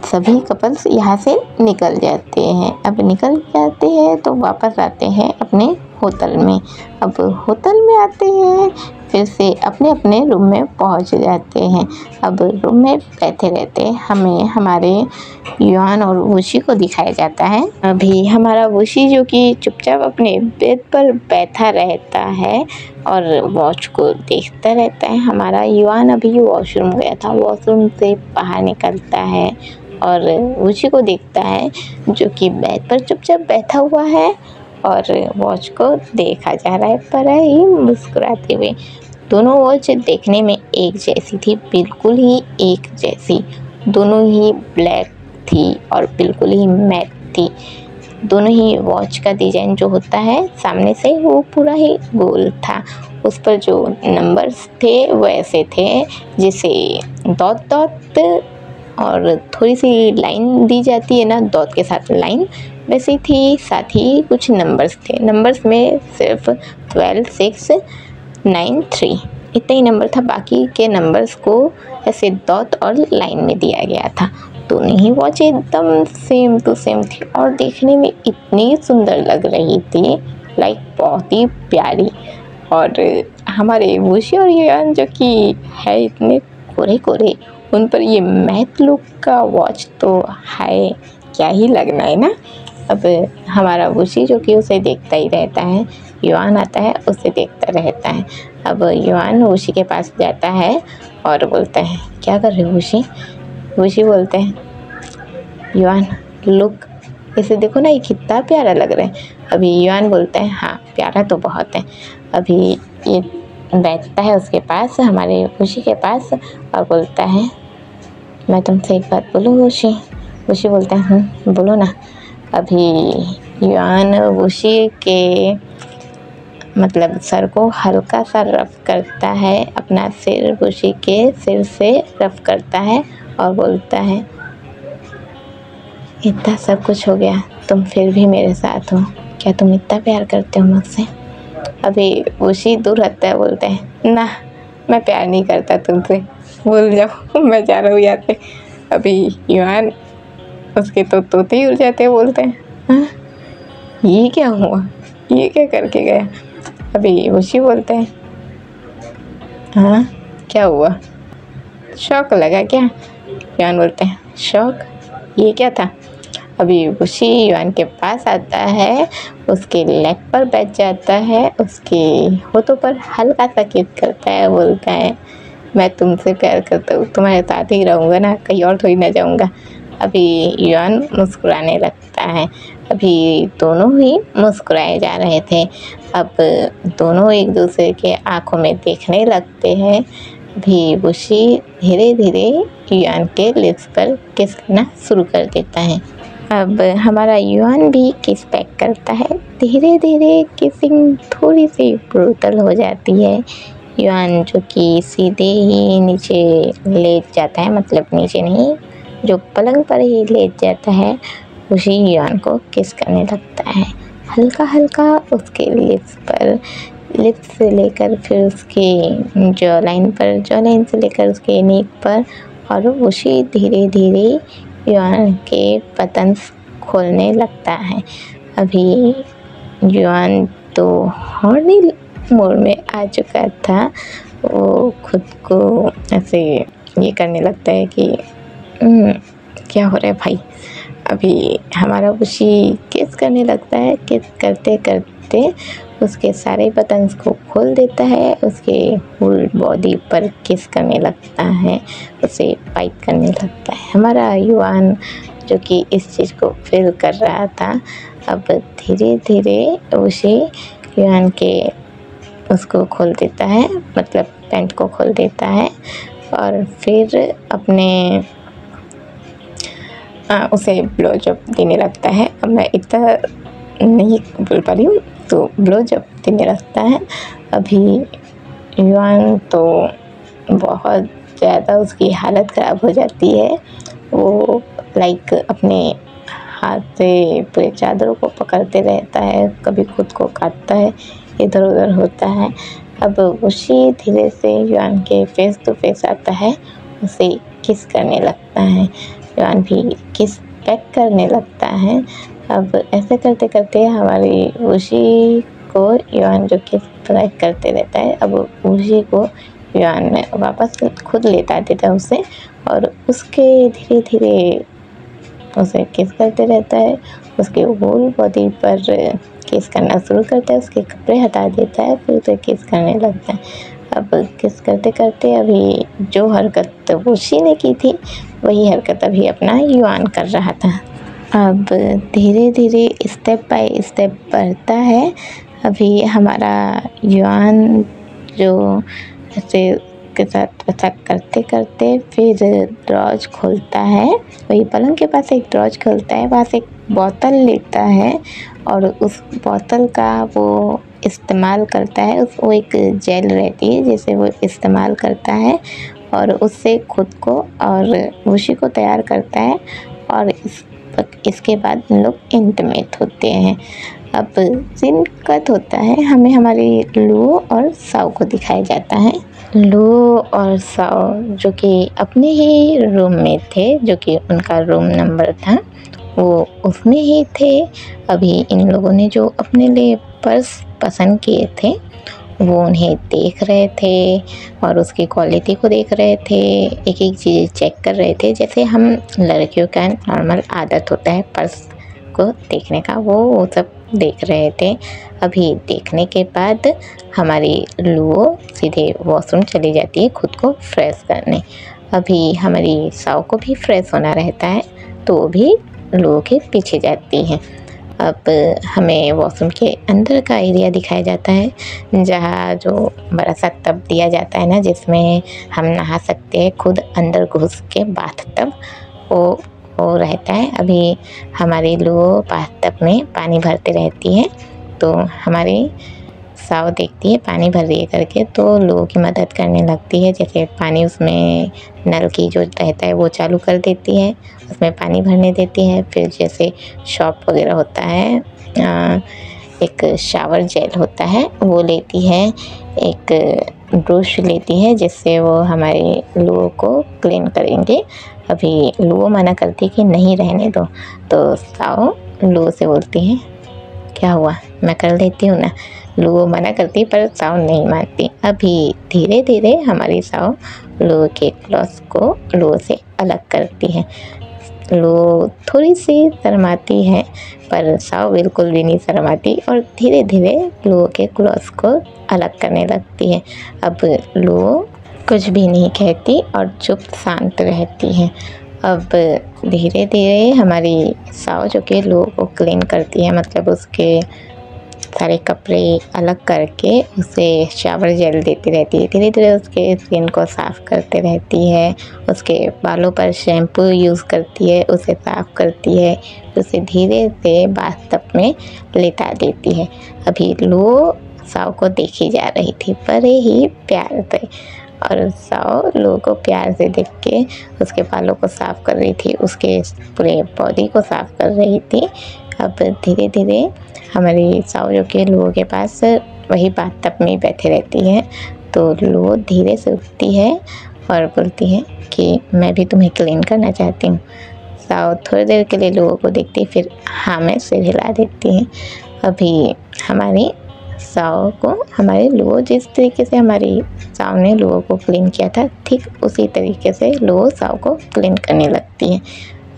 सभी कपल्स यहाँ से निकल जाते हैं। अब निकल जाते हैं तो वापस आते हैं अपने होटल में। अब होटल में आते हैं फिर से अपने अपने रूम में पहुँच जाते हैं। अब रूम में बैठे रहते हमें हमारे युआन और वुशी को दिखाया जाता है। अभी हमारा वुशी जो कि चुपचाप अपने बेड पर बैठा रहता है और वॉच को देखता रहता है। हमारा युआन अभी वॉशरूम गया था, वॉशरूम से बाहर निकलता है और वुशी को देखता है जो कि बेड पर चुपचाप बैठा हुआ है और वॉच को देखा जा रहा है पर ही मुस्कुराते हुए। दोनों वॉच देखने में एक जैसी थी, बिल्कुल ही एक जैसी। दोनों ही ब्लैक थी और बिल्कुल ही मैट थी। दोनों ही वॉच का डिज़ाइन जो होता है सामने से वो पूरा ही गोल था। उस पर जो नंबर्स थे वो ऐसे थे जैसे डॉट डॉट और थोड़ी सी लाइन दी जाती है ना, डॉट के साथ लाइन वैसी थी। साथ ही कुछ नंबर्स थे, नंबर्स में सिर्फ 12, 6, 9, 3 इतना ही नंबर था। बाकी के नंबर्स को ऐसे डॉट और लाइन में दिया गया था। दोनों ही वॉच एकदम सेम टू सेम थी और देखने में इतनी सुंदर लग रही थी, लाइक बहुत ही प्यारी। और हमारे वुशी और युआन जो कि है इतने कोरे कोरे, उन पर ये मैट लुक का वॉच तो है क्या ही लगना है ना। अब हमारा वुशी जो कि उसे देखता ही रहता है, युआन आता है उसे देखता रहता है। अब युआन वुशी के पास जाता है और बोलता है क्या कर रहे हो वुशी? वुशी बोलते हैं युआन लुक, इसे देखो ना ये कितना प्यारा लग रहा है। अभी युआन बोलता है हाँ प्यारा तो बहुत है। अभी ये बैठता है उसके पास, हमारे वुशी के पास, और बोलता है मैं तुमसे एक बात बोलूँ वुशी? वुशी बोलता है बोलो ना। अभी युआन वुशी के मतलब सर को हल्का सा रफ करता है, अपना सिर वुशी के सिर से रफ करता है और बोलता है इतना सब कुछ हो गया तुम फिर भी मेरे साथ हो, क्या तुम इतना प्यार करते हो मुझसे? अभी वुशी दूर हटता है, बोलता है ना मैं प्यार नहीं करता तुमसे, भूल जाओ मैं जा रहा हूँ यहाँ से। अभी युआन उसके तो तोते ही उड़ जाते हैं, बोलते हैं हाँ ये क्या हुआ, ये क्या करके गया? अभी वुशी बोलते हैं हाँ क्या हुआ, शौक लगा क्या? युआन बोलते हैं शौक, ये क्या था? अभी वुशी युआन के पास आता है, उसके लेग पर बैठ जाता है, उसके होठों पर हल्का सा किस करता है, बोलता है मैं तुमसे प्यार करता हूँ, तुम्हारे साथ ही रहूँगा ना, कहीं और थोड़ी ना जाऊँगा। अभी युआन मुस्कुराने लगता है। अभी दोनों ही मुस्कुराए जा रहे थे। अब दोनों एक दूसरे के आँखों में देखने लगते हैं। अभी वुशी धीरे धीरे युआन के लिप्स पर किस करना शुरू कर देता है। अब हमारा युआन भी किस पैक करता है। धीरे धीरे किसिंग थोड़ी सी ब्रूटल हो जाती है। युआन जो कि सीधे ही नीचे लेट जाता है, मतलब नीचे नहीं जो पलंग पर ही लेट जाता है उसी युआन को किस करने लगता है, हल्का हल्का उसके लिप्स से लेकर फिर उसके जॉ लाइन पर, जॉ लाइन से लेकर उसके नेक पर, और उसी धीरे धीरे युआन के बटन्स खोलने लगता है। अभी युआन तो हॉर्नी मोड में आ चुका था। वो खुद को ऐसे ये करने लगता है कि क्या हो रहा है भाई। अभी हमारा उसी किस करने लगता है। किस करते करते उसके सारे बटन्स को खोल देता है, उसके होल बॉडी पर किस करने लगता है, उसे बाइट करने लगता है। हमारा युआन जो कि इस चीज़ को फील कर रहा था, अब धीरे धीरे उसे युआन के उसको खोल देता है, मतलब पैंट को खोल देता है, और फिर अपने उसे ब्लो जॉब देने लगता है। अब मैं इतना नहीं बोल पा रही हूँ, तो ब्लो जॉब देने लगता है। अभी युआन तो बहुत ज़्यादा उसकी हालत ख़राब हो जाती है। वो लाइक अपने हाथ से पूरे चादरों को पकड़ते रहता है, कभी खुद को काटता है, इधर उधर होता है। अब उसी धीरे से युआन के फेस टू फेस आता है, उसे किस करने लगता है। युआन भी किस बैक करने लगता है। अब ऐसे करते करते हमारी उसी को युआन जो किस बैक करते रहता है, अब उसी को युआन वापस खुद लेता देता है उसे, और उसके धीरे धीरे उसे किस करते रहता है। उसके होल बॉडी पर किस करना शुरू करता है, उसके कपड़े हटा देता है, फिर उसे किस करने लगता है। अब किस करते करते अभी जो हरकत उसी ने की थी, वही हरकत अभी अपना युआन कर रहा था। अब धीरे धीरे स्टेप बाय स्टेप बढ़ता है। अभी हमारा युआन जो ऐसे के साथ ऐसा करते करते फिर ड्रॉज खोलता है, वही पलंग के पास एक ड्रॉज खोलता है, वहाँ से एक बोतल लेता है, और उस बोतल का वो इस्तेमाल करता है। वो एक जेल रहती है जिसे वो इस्तेमाल करता है, और उससे खुद को और उसी को तैयार करता है, और इसके बाद हम लोग इंटीमेट होते हैं। अब सीन कट होता है, हमें हमारी लुओ और साओ को दिखाया जाता है। लुओ और साओ जो कि अपने ही रूम में थे, जो कि उनका रूम नंबर था, वो उसमें ही थे। अभी इन लोगों ने जो अपने लिए पर्स पसंद किए थे, वो उन्हें देख रहे थे और उसकी क्वालिटी को देख रहे थे, एक एक चीज़ चेक कर रहे थे, जैसे हम लड़कियों का नॉर्मल आदत होता है पर्स को देखने का, वो सब देख रहे थे। अभी देखने के बाद हमारी लुओ सीधे वॉशरूम चली जाती है खुद को फ्रेश करने। अभी हमारी साओ को भी फ्रेश होना रहता है, तो वो भी लुओ के पीछे जाती हैं। अब हमें वॉशरूम के अंदर का एरिया दिखाया जाता है, जहाँ जो बड़ा सा टब दिया जाता है ना, जिसमें हम नहा सकते हैं खुद अंदर घुस के, बाथ टब वो रहता है। अभी हमारी लुओ बाथ टब में पानी भरते रहती है, तो हमारी साओ देखती है पानी भर रही है करके, तो लुओ की मदद करने लगती है। जैसे पानी उसमें नल की जो रहता है वो चालू कर देती है, उसमें पानी भरने देती है। फिर जैसे शॉप वगैरह होता है, एक शावर जेल होता है वो लेती है, एक ब्रश लेती है जिससे वो हमारे लुओ को क्लीन करेंगे। अभी लुओ मना करती है कि नहीं रहने दो, तो साओ लुओ से बोलती है क्या हुआ, मैं कर लेती हूँ ना। लुओ मना करती पर साओ नहीं मानती। अभी धीरे धीरे हमारी साओ लुओ के क्लॉथ्स को लुओ से अलग करती है। लुओ थोड़ी सी शर्माती है, पर साओ बिल्कुल भी नहीं शर्माती, और धीरे धीरे लुओ के क्लॉथ्स को अलग करने लगती है। अब लुओ कुछ भी नहीं कहती और चुप शांत रहती है। अब धीरे धीरे हमारी साओ जो कि लुओ को क्लीन करती है, मतलब उसके सारे कपड़े अलग करके उसे शावर जेल देती रहती है, धीरे धीरे उसके स्किन को साफ़ करते रहती है, उसके बालों पर शैम्पू यूज़ करती है, उसे साफ़ करती है, उसे धीरे से बाथ टब में लेटा देती है। अभी लुओ साओ को देखी जा रही थी, बड़े ही प्यार से। और साओ लोगों को प्यार से देख के उसके बालों को साफ़ कर रही थी, उसके पूरे बॉडी को साफ़ कर रही थी। अब धीरे धीरे हमारी साओ जो कि लुओ के पास वही बाथटब में बैठे रहती है, तो लुओ धीरे से उठती है और बोलती है कि मैं भी तुम्हें क्लीन करना चाहती हूँ। साओ थोड़ी देर के लिए लुओ को देखती, फिर हाँ में सिर हिला देती है। अभी हमारी साओ को हमारे लुओ जिस तरीके से हमारी साओ ने लुओ को क्लीन किया था, ठीक उसी तरीके से लुओ साओ को क्लीन करने लगती है।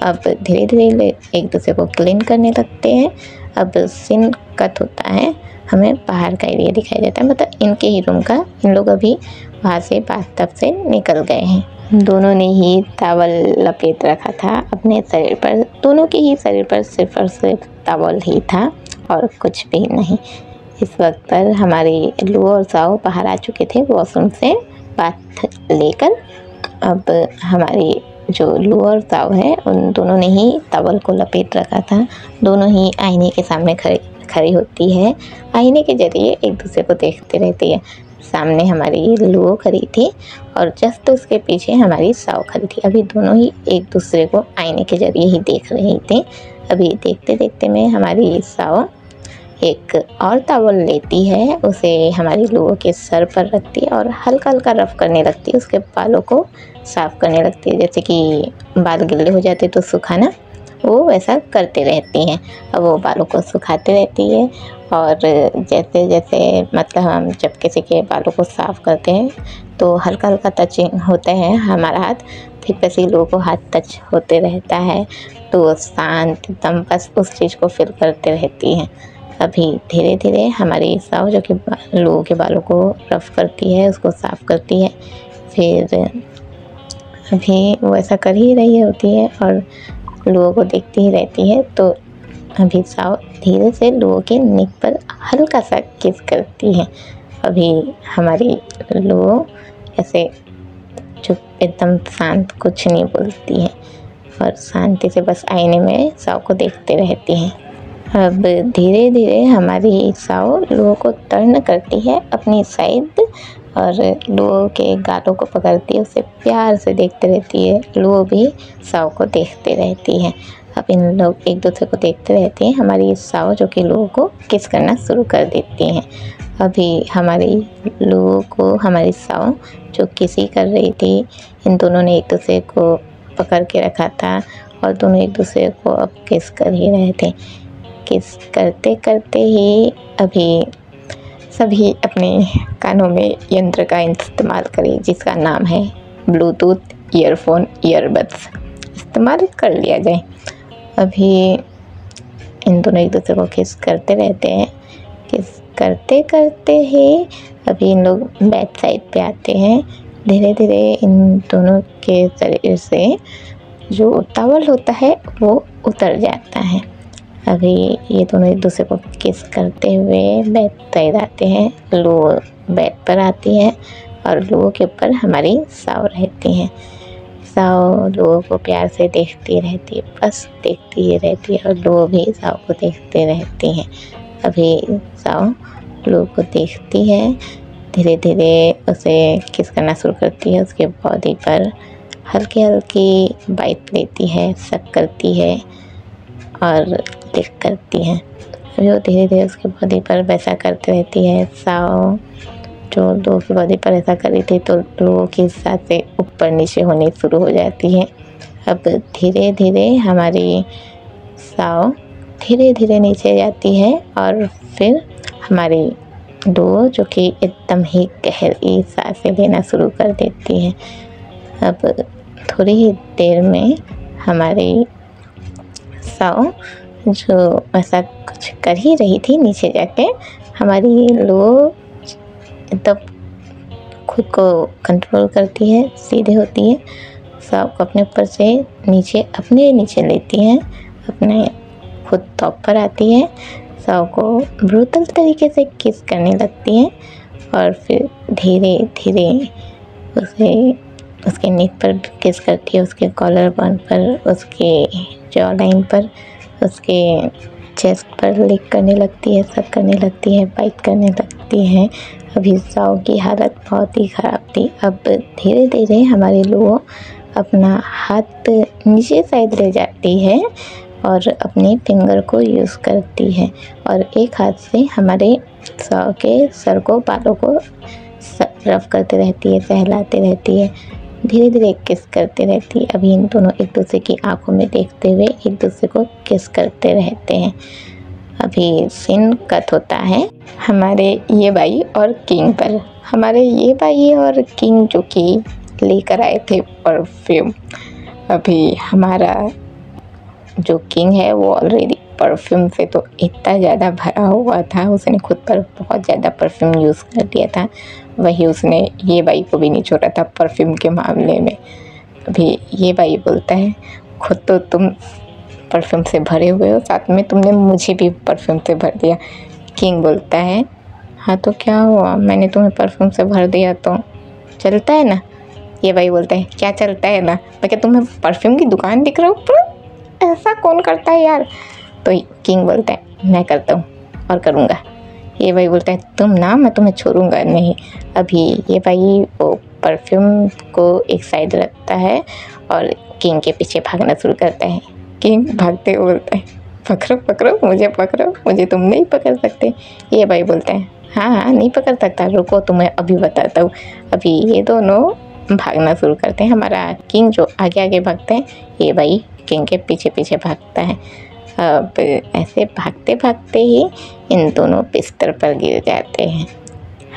अब धीरे धीरे एक दूसरे को क्लीन करने लगते हैं। अब सीन कट होता है, हमें बाहर का एरिया दिखाई देता है, मतलब इनके ही रूम का। इन लोग अभी वहाँ से बाथटब से निकल गए हैं। दोनों ने ही टॉवल लपेट रखा था अपने शरीर पर, दोनों के ही शरीर पर सिर्फ और सिर्फ टॉवल ही था और कुछ भी नहीं। इस वक्त पर हमारी लुओ और साओ बाहर आ चुके थे वॉशरूम से बाथ लेकर। अब हमारी जो लुओ और साओ है उन दोनों ने ही टॉवल को लपेट रखा था। दोनों ही आईने के सामने खड़ी होती है, आईने के जरिए एक दूसरे को देखते रहती है। सामने हमारी लुओ खड़ी थी और जस्ट उसके पीछे हमारी साओ खड़ी थी। अभी दोनों ही एक दूसरे को आईने के जरिए ही देख रहे थे। अभी देखते देखते में हमारी साओ एक और टॉवल लेती है, उसे हमारी लुओ के सर पर रखती है और हल्का हल्का रफ करने लगती है, उसके बालों को साफ़ करने लगती है। जैसे कि बाल गिले हो जाते तो सुखाना, वो वैसा करते रहती हैं। अब वो बालों को सुखाते रहती है और जैसे जैसे मतलब हम जब किसी के बालों को साफ़ करते हैं तो हल्का हल्का टचिंग होता है हमारा हाथ, ठीक वैसे ही लोगों को हाथ टच होते रहता है, तो शांत एकदम बस उस चीज़ को फील करते रहती हैं। अभी धीरे धीरे हमारी साओ जो कि लोगों के बालों को रफ करती है, उसको साफ़ करती है, फिर अभी वो ऐसा कर ही रही होती है और लोगों को देखती ही रहती है। तो अभी साओ धीरे से लोगों के नेक पर हल्का सा किस करती है। अभी हमारी लोगों ऐसे चुप एकदम शांत कुछ नहीं बोलती है और शांति से बस आईने में साओ को देखते रहती हैं। अब धीरे धीरे हमारी साओ लोगों को टर्न करती है अपनी साइड और लोगों के गालों को पकड़ती है, उसे प्यार से देखते रहती है। लोग भी साओ को देखते रहती हैं। अब इन लोग एक दूसरे को देखते रहते हैं। हमारी साओ जो कि लोगों को किस करना शुरू कर देती हैं। अभी हमारी लोगों को हमारी साओ जो किसी कर रही थी, इन दोनों ने एक दूसरे को पकड़ के रखा था और दोनों एक दूसरे को अब किस कर ही रहे थे। किस करते करते ही अभी सभी अपने कानों में यंत्र का इस्तेमाल करें जिसका नाम है ब्लूटूथ ईयरफोन ईयरबड्स, इस्तेमाल कर लिया जाए। अभी इन दोनों एक दूसरे को किस करते रहते हैं। किस करते करते ही अभी इन लोग बैक साइड पे आते हैं। धीरे धीरे इन दोनों के शरीर से जो टॉवल होता है वो उतर जाता है। अभी ये दोनों एक दूसरे को किस करते हुए बेड साइड आते हैं। लो बेड पर आती है और लोगों के ऊपर हमारी साओ रहती हैं। साओ लोगों को प्यार से देखती रहती है, बस देखती ही रहती है और लोग भी साओ को देखते रहते हैं। अभी साओ लोगों को देखती है, धीरे धीरे उसे किस करना शुरू करती है। उसके बॉडी पर हल्की हल्की बाइट लेती है, सक करती है और लिक करती है। अभी वो धीरे धीरे उसके बॉडी पर वैसा करती रहती है। साओ जो लोगों की बॉडी पर ऐसा कर रही थी तो लोगों के साथ से ऊपर नीचे होनी शुरू हो जाती है। अब धीरे धीरे हमारी साओ धीरे धीरे नीचे जाती है और फिर हमारी लोगों जो कि एकदम ही गहरी सांसें लेना शुरू कर देती है। अब थोड़ी ही देर में हमारी साओ जो ऐसा कुछ कर ही रही थी, नीचे जाके हमारी लोग एकदम खुद को कंट्रोल करती है, सीधे होती है, साओ को अपने ऊपर से अपने नीचे लेती है, अपने खुद टॉप पर आती है, साओ को ब्रूटल तरीके से किस करने लगती है और फिर धीरे धीरे उसके नेक पर किस करती है, उसके कॉलर बन पर, उसके जॉ लाइन पर, उसके चेस्ट पर लिक करने लगती है, सक करने लगती है, बाइट करने लगती है। अभी साओ की हालत बहुत ही ख़राब थी। अब धीरे धीरे हमारे लोगों अपना हाथ नीचे साइड ले जाती है और अपने फिंगर को यूज़ करती है और एक हाथ से हमारे साओ के सर को, बालों को रफ करते रहती है, सहलाते रहती है, धीरे धीरे किस करते रहती है। अभी इन दोनों एक दूसरे की आंखों में देखते हुए एक दूसरे को किस करते रहते हैं। अभी सीन कट होता है हमारे ये भाई और किंग पर। हमारे ये भाई और किंग जो कि लेकर आए थे परफ्यूम। अभी हमारा जो किंग है वो ऑलरेडी परफ्यूम से तो इतना ज़्यादा भरा हुआ था, उसने खुद पर बहुत ज़्यादा परफ्यूम यूज़ कर दिया था। वही उसने ये भाई को भी नहीं छोड़ा था परफ्यूम के मामले में। अभी ये भाई बोलता है खुद तो तुम परफ्यूम से भरे हुए हो, साथ में तुमने मुझे भी परफ्यूम से भर दिया। किंग बोलता है हाँ तो क्या हुआ, मैंने तुम्हें परफ्यूम से भर दिया तो चलता है ना। ये भाई बोलता है क्या चलता है ना, मैं क्या तुम्हें परफ्यूम की दुकान दिख रहा हूँ, पर ऐसा कौन करता है यार। तो किंग बोलता है मैं करता हूँ और करूँगा। ये भाई बोलता है तुम ना, मैं तुम्हें छोड़ूंगा नहीं। अभी ये भाई वो परफ्यूम को एक साइड रखता है और किंग के पीछे भागना शुरू करता है। किंग भागते हुए बोलता है पकड़ो पकड़ो मुझे, पकड़ो मुझे, तुम नहीं पकड़ सकते। ये भाई बोलता है हाँ नहीं पकड़ सकता, रुको तुम्हें अभी बताता हूँ। अभी ये दोनों भागना शुरू करते हैं। हमारा किंग जो आगे आगे भागते हैं, ये भाई किंग के पीछे पीछे भागता है। अब ऐसे भागते भागते ही इन दोनों बिस्तर पर गिर जाते हैं।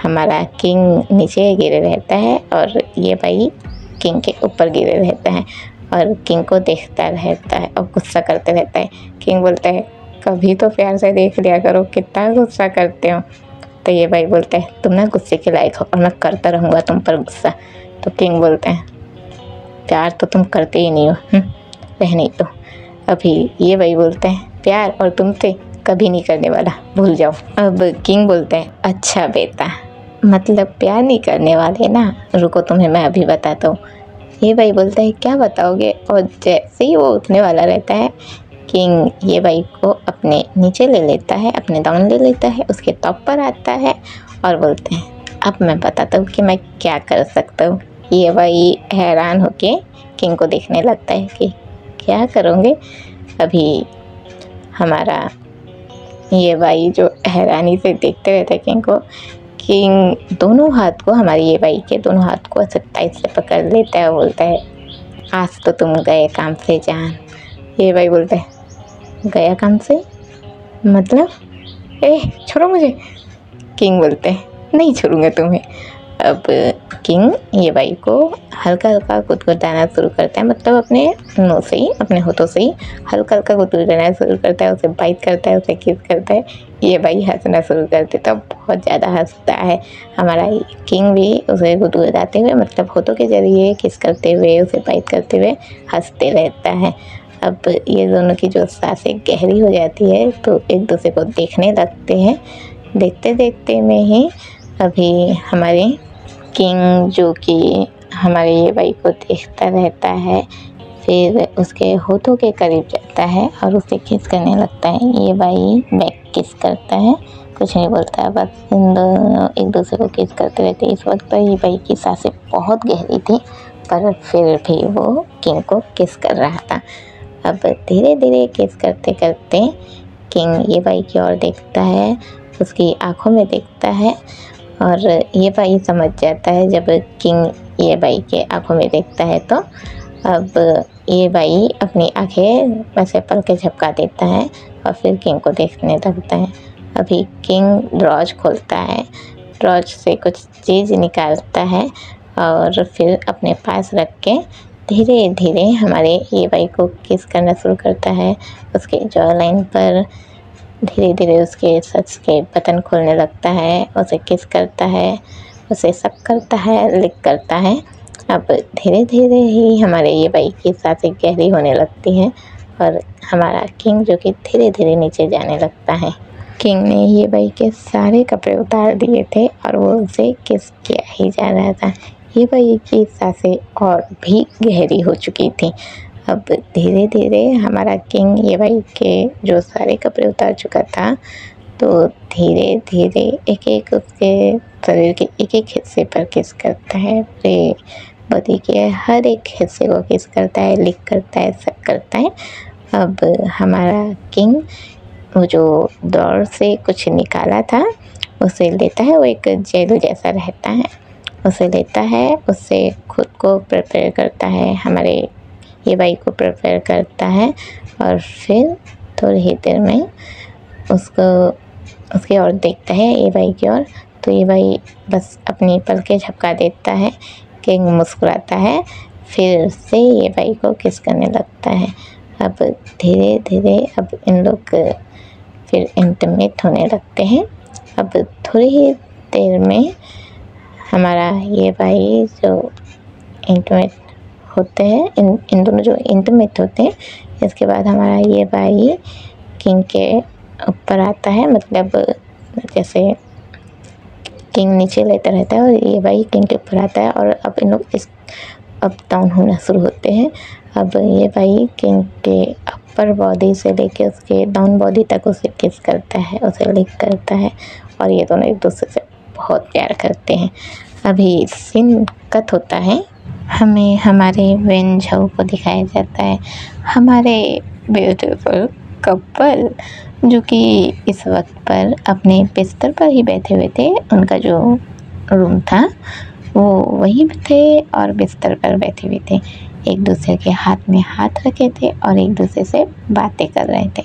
हमारा किंग नीचे गिरे रहता है और ये भाई किंग के ऊपर गिरे रहता है और किंग को देखता रहता है और गुस्सा करते रहता है। किंग बोलता है कभी तो प्यार से देख लिया करो, कितना गुस्सा करते हो। तो ये भाई बोलता है तुम ना गुस्से के लायक हो और मैं करता रहूँगा तुम पर गुस्सा। तो किंग बोलते हैं प्यार तो तुम करते ही नहीं हो, रहने दो। अभी ये भाई बोलते हैं प्यार और तुमसे कभी नहीं करने वाला, भूल जाओ। अब किंग बोलते हैं अच्छा बेटा, मतलब प्यार नहीं करने वाले ना, रुको तुम्हें मैं अभी बताता हूँ। ये भाई बोलता है क्या बताओगे। और जैसे ही वो उठने वाला रहता है, किंग ये भाई को अपने नीचे ले लेता है, अपने डाउन ले लेता है, उसके टॉप पर आता है और बोलते हैं अब मैं बताता हूँ कि मैं क्या कर सकता हूँ। ये भाई हैरान होके किंग को देखने लगता है कि क्या करोगे। अभी हमारा ये भाई जो हैरानी से देखते रहते हैं किंग को, किंग दोनों हाथ को, हमारे ये भाई के दोनों हाथ को ऐसे टाइट से पकड़ लेता है, बोलता है आज तो तुम गए काम से जान। ये भाई बोलता है गया काम से मतलब, छोड़ो मुझे। किंग बोलते हैं नहीं छोड़ूंगा तुम्हें। अब किंग ये भाई को हल्का हल्का गुदगुदाना शुरू करता है, मतलब अपने मुँह से ही, अपने होठों से ही हल्का हल्का गुदगुदाना शुरू करता है, उसे बाइट करता है, उसे किस करता है। ये भाई हंसना शुरू कर देता है, बहुत ज़्यादा हंसता है। हमारा किंग भी उसे गुदगुदाते हुए, मतलब होठों के जरिए किस करते हुए, उसे बाइट करते हुए हंसते रहता है। अब ये दोनों की जो सांसें गहरी हो जाती है तो एक दूसरे को देखने लगते हैं। देखते देखते में ही अभी हमारे किंग जो कि हमारे ये भाई को देखता रहता है, फिर उसके होठों के करीब जाता है और उसे किस करने लगता है। ये भाई बैक किस करता है, कुछ नहीं बोलता है, बस इन दोनों एक दूसरे को किस करते रहते हैं। इस वक्त ये भाई की सांसें बहुत गहरी थी, पर फिर भी वो किंग को किस कर रहा था। अब धीरे धीरे किस करते करते किंग ये भाई की ओर देखता है, उसकी आंखों में देखता है और ये भाई समझ जाता है जब किंग ये भाई के आंखों में देखता है तो अब ये भाई अपनी आंखें वैसे पल के झपका देता है और फिर किंग को देखने लगता है। अभी किंग ड्रॉज खोलता है, ड्रॉज से कुछ चीज़ निकालता है और फिर अपने पास रख के धीरे धीरे हमारे ये भाई को किस करना शुरू करता है। उसके जॉ लाइन पर धीरे धीरे उसके सच के बटन खोलने लगता है, उसे किस करता है, उसे सक करता है, लिक करता है। अब धीरे धीरे ही हमारे ये भाई की सांसें गहरी होने लगती हैं और हमारा किंग जो कि धीरे धीरे नीचे जाने लगता है। किंग ने ये भाई के सारे कपड़े उतार दिए थे और वो उसे किस किया ही जा रहा था। ये भाई की सांसें और भी गहरी हो चुकी थी। अब धीरे धीरे हमारा किंग ये भाई के जो सारे कपड़े उतार चुका था, तो धीरे धीरे एक एक उसके शरीर के एक एक हिस्से पर किस करता है, पूरे बॉडी के हर एक हिस्से को किस करता है, लिक करता है, सब करता है। अब हमारा किंग वो जो दौड़ से कुछ निकाला था उसे लेता है, वो एक जेल जैसा रहता है, उसे लेता है, उससे खुद को प्रिपेयर करता है, हमारे ये भाई को प्रिपेयर करता है। और फिर थोड़ी ही देर में उसको उसकी ओर देखता है, ये भाई की ओर, तो ये भाई बस अपनी पलकें झपका देता है। किंग मुस्कुराता है, फिर से ये भाई को किस करने लगता है। अब धीरे धीरे अब इन लोग फिर इंटीमेट होने लगते हैं। अब थोड़ी ही देर में हमारा ये भाई जो इंटीमेट होते हैं, इन दोनों जो इंटीमेट होते हैं, इसके बाद हमारा ये भाई किंग के ऊपर आता है, मतलब जैसे किंग नीचे लेता रहता है और ये भाई किंग के ऊपर आता है, और अब इन लोग इस अप डाउन होना शुरू होते हैं। अब ये भाई किंग के अपर बॉडी से लेके उसके डाउन बॉडी तक उसे किस करता है, उसे लिक करता है, और ये दोनों एक दूसरे से बहुत प्यार करते हैं। अभी सीन कट होता है, हमें हमारे वेन झाओ को दिखाया जाता है, हमारे ब्यूटीफुल कपल जो कि इस वक्त पर अपने बिस्तर पर ही बैठे हुए थे। उनका जो रूम था वो वहीं थे और बिस्तर पर बैठे हुए थे, एक दूसरे के हाथ में हाथ रखे थे और एक दूसरे से बातें कर रहे थे।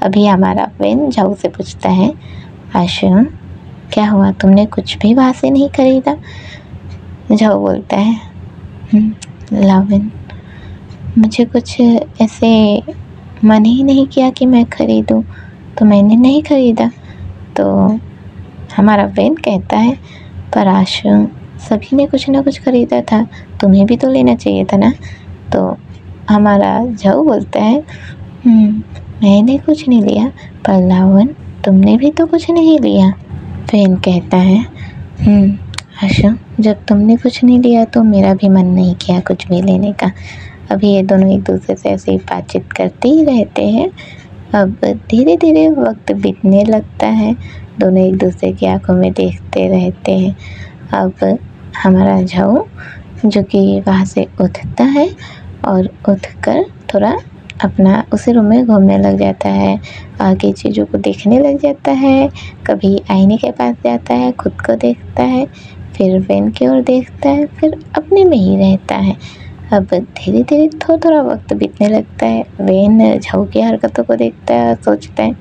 अभी हमारा वेन झाओ से पूछता है, आशु क्या हुआ, तुमने कुछ भी वहाँ से नहीं खरीदा? झाओ बोलता है, लाविन मुझे कुछ ऐसे मन ही नहीं किया कि मैं खरीदूं, तो मैंने नहीं खरीदा। तो हमारा वेन कहता है, पर आशु सभी ने कुछ ना कुछ खरीदा था, तुम्हें भी तो लेना चाहिए था ना। तो हमारा झाओ बोलता है, मैंने कुछ नहीं लिया, पर लावन तुमने भी तो कुछ नहीं लिया। वेन कहता है, आशु जब तुमने कुछ नहीं लिया तो मेरा भी मन नहीं किया कुछ भी लेने का। अभी ये दोनों एक दूसरे से ऐसे ही बातचीत करते ही रहते हैं। अब धीरे धीरे वक्त बीतने लगता है, दोनों एक दूसरे की आंखों में देखते रहते हैं। अब हमारा झाओ जो कि वहाँ से उठता है और उठकर थोड़ा अपना उसी रूम में घूमने लग जाता है, आगे चीज़ों को देखने लग जाता है, कभी आईने के पास जाता है, खुद को देखता है, फिर वेन की ओर देखता है, फिर अपने में ही रहता है। अब धीरे धीरे थोड़ा थोड़ा वक्त बीतने लगता है। वेन झाओ की हरकतों को देखता है और सोचता है,